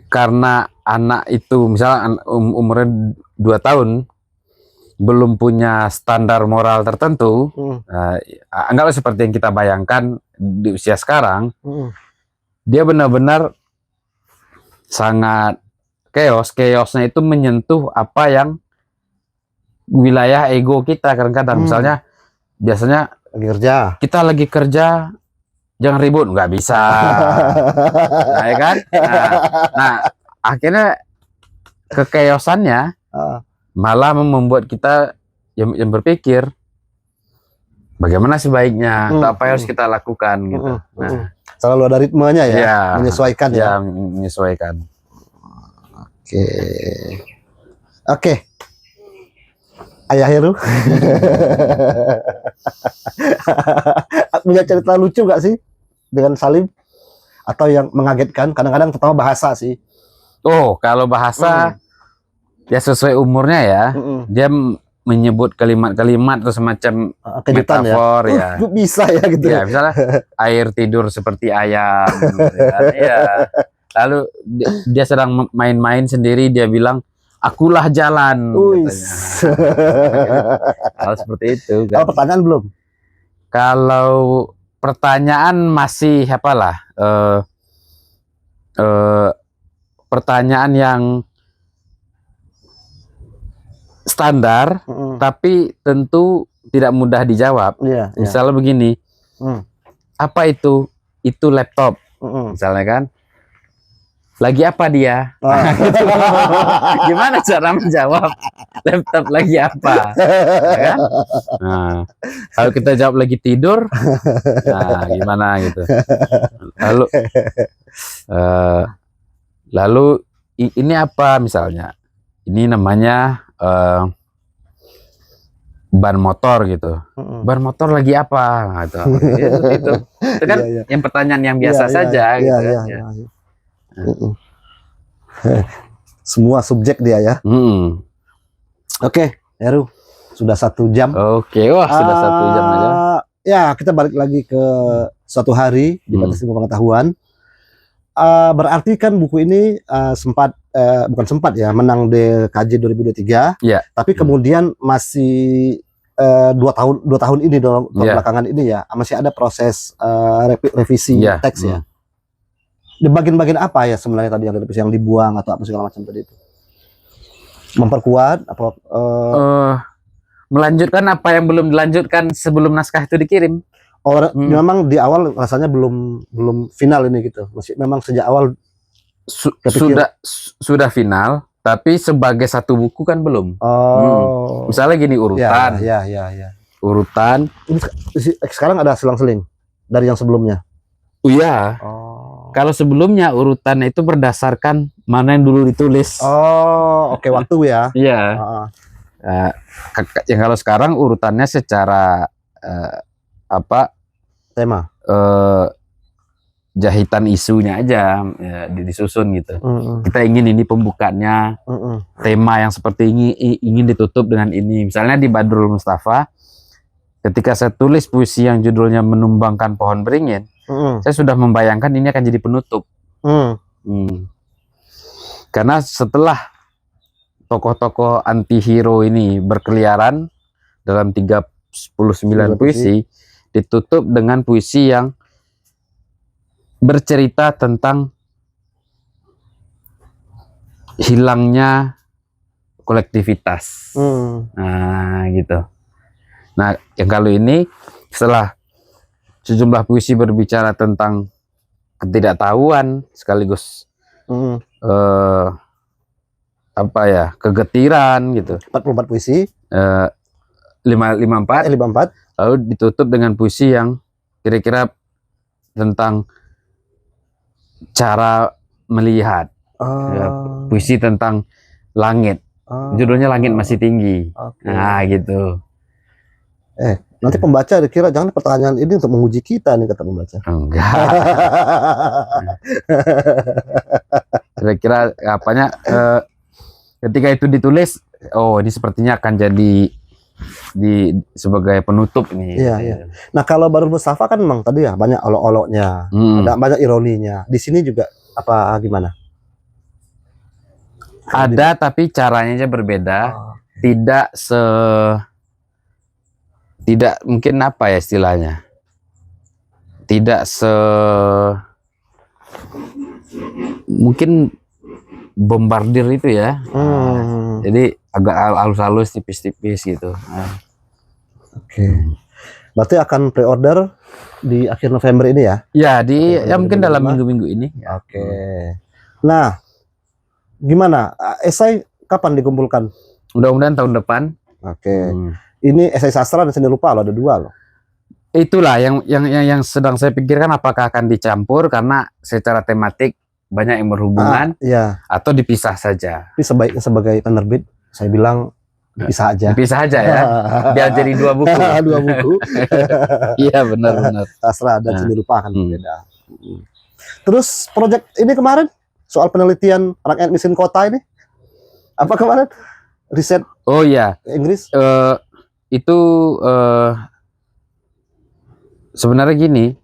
karena anak itu misalnya umurnya 2 tahun belum punya standar moral tertentu, anggaplah seperti yang kita bayangkan di usia sekarang, dia benar-benar sangat chaosnya itu menyentuh apa yang wilayah ego kita kadang-kadang. Misalnya biasanya kita lagi kerja jangan ribut, nggak bisa. Nah, ya kan? Nah, akhirnya kekeosannya malah membuat kita yang berpikir bagaimana sebaiknya, apa yang harus kita lakukan gitu. Nah, selalu ada ritmenya ya, menyesuaikan ya. Menyesuaikan. Oke. Ayah Heru. Punya cerita lucu gak sih dengan Salim? Atau yang mengagetkan? Kadang-kadang terutama bahasa sih. Oh, kalau bahasa ya sesuai umurnya ya. Dia menyebut kalimat-kalimat atau semacam kejutan metafor ya. Kok bisa ya gitu Ya, misalnya air tidur seperti ayam. Gitu kan. Ya. Lalu dia sedang main-main sendiri, dia bilang, akulah jalan. Katanya. Hal seperti itu. Kan. Kalau pertanyaan belum? Kalau pertanyaan masih apalah, pertanyaan yang standar, tapi tentu tidak mudah dijawab. Misalnya begini, apa itu? Itu laptop, misalnya kan. Lagi apa dia? Gitu. Gimana cara menjawab laptop lagi apa? Ya kan? Nah, kalau kita jawab lagi tidur, nah gimana gitu. Lalu ini apa misalnya? Ini namanya ban motor gitu. Ban motor lagi apa? Gitu. Itu kan yang pertanyaan yang biasa saja. Gitu kan. Semua subjek dia ya. Oke, Heru, sudah 1 jam. Oke, wah sudah 1 jam aja. Ya, kita balik lagi ke suatu hari di Batas Ilmu Pengetahuan. Berarti kan buku ini bukan sempat ya menang DKJ 2023. Ya. Tapi kemudian masih 2 tahun ini dalam belakangan ini ya masih ada proses revisi teks ya. Di bagian-bagian apa ya sebenarnya tadi yang dibuang atau apa segala macam tadi itu? Memperkuat apa? Melanjutkan apa yang belum dilanjutkan sebelum naskah itu dikirim. Memang di awal rasanya belum final ini gitu. Masih memang sejak awal sudah final, tapi sebagai satu buku kan belum. Misalnya gini urutan. Ya. Urutan. Ini sekarang ada selang-seling dari yang sebelumnya. Iya. Kalau sebelumnya urutan itu berdasarkan mana yang dulu ditulis. Oke, waktu ya. Iya. Yang kalau sekarang urutannya secara tema. Jahitan isunya aja ya, disusun gitu. Kita ingin ini pembukaannya, tema yang seperti ini ingin ditutup dengan ini. Misalnya di Badrul Mustafa, ketika saya tulis puisi yang judulnya Menumbangkan Pohon Beringin, saya sudah membayangkan ini akan jadi penutup. Karena setelah tokoh-tokoh anti-hero ini berkeliaran dalam 39 puisi, ditutup dengan puisi yang bercerita tentang hilangnya kolektivitas. Nah, gitu. Nah, yang kalau ini setelah sejumlah puisi berbicara tentang ketidaktahuan sekaligus kegetiran gitu. 44 puisi. 54. Lalu ditutup dengan puisi yang kira-kira tentang cara melihat. Puisi tentang langit. Judulnya Langit Masih Tinggi. Nah, gitu. Nanti pembaca dikira jangan pertanyaan ini untuk menguji kita nih, kata pembaca. Enggak. Kira-kira apanya ketika itu ditulis, ini sepertinya akan jadi sebagai penutup ini. Iya. Nah, kalau Badrul Mustafa kan memang tadi ya banyak olok-oloknya, ada banyak ironinya. Di sini juga apa gimana? Ada, tapi caranya aja berbeda. Tidak mungkin apa ya istilahnya, mungkin bombardir itu ya. Jadi agak halus-halus, tipis-tipis gitu. Oke. Berarti akan pre-order di akhir November ini ya? Ya, mungkin dalam minggu-minggu ini. Oke. Nah, gimana? Esai kapan dikumpulkan? Mudah-mudahan tahun depan. Oke. Ini esai sastra dan seni rupa loh, ada 2 loh. Itulah yang sedang saya pikirkan, apakah akan dicampur karena secara tematik banyak yang berhubungan, atau dipisah saja. Tapi sebaiknya sebagai penerbit saya bilang dipisah aja. Dipisah aja ya. Biar jadi 2 buku. 2 buku. Iya, benar. Sastra dan seni rupa akan berbeda. Terus proyek ini kemarin soal penelitian rakyat miskin kota ini apa kemarin? riset Oh iya, Inggris? itu sebenarnya gini,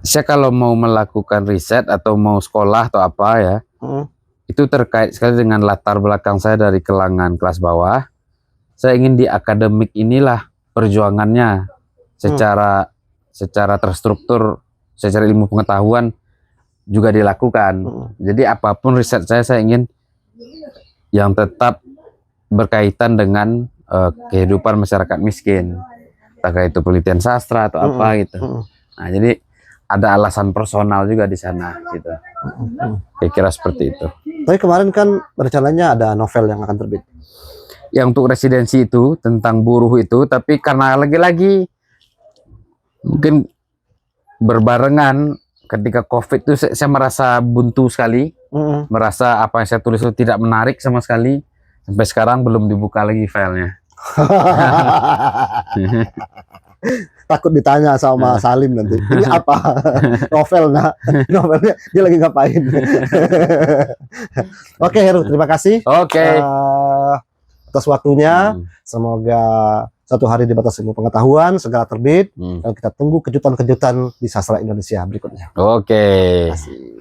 saya kalau mau melakukan riset atau mau sekolah atau apa ya, itu terkait sekali dengan latar belakang saya dari kalangan kelas bawah. Saya ingin di akademik inilah perjuangannya secara terstruktur, secara ilmu pengetahuan juga dilakukan. Jadi apapun riset saya ingin yang tetap berkaitan dengan kehidupan masyarakat miskin, entah itu penelitian sastra atau apa gitu. Nah, jadi ada alasan personal juga di sana gitu. Kira-kira seperti itu. Tapi kemarin kan rencananya ada novel yang akan terbit. Yang untuk residensi itu tentang buruh itu, tapi karena lagi-lagi mungkin berbarengan ketika COVID itu saya merasa buntu sekali, merasa apa yang saya tulis itu tidak menarik sama sekali. Sampai sekarang belum dibuka lagi filenya. Takut ditanya sama Salim nanti, ini apa novel? Nah, novelnya dia lagi ngapain? Oke, Heru, terima kasih atas waktunya. Semoga satu hari di batas ilmu pengetahuan segera terbit, dan kita tunggu kejutan-kejutan di sastra Indonesia berikutnya. Oke. Terima kasih.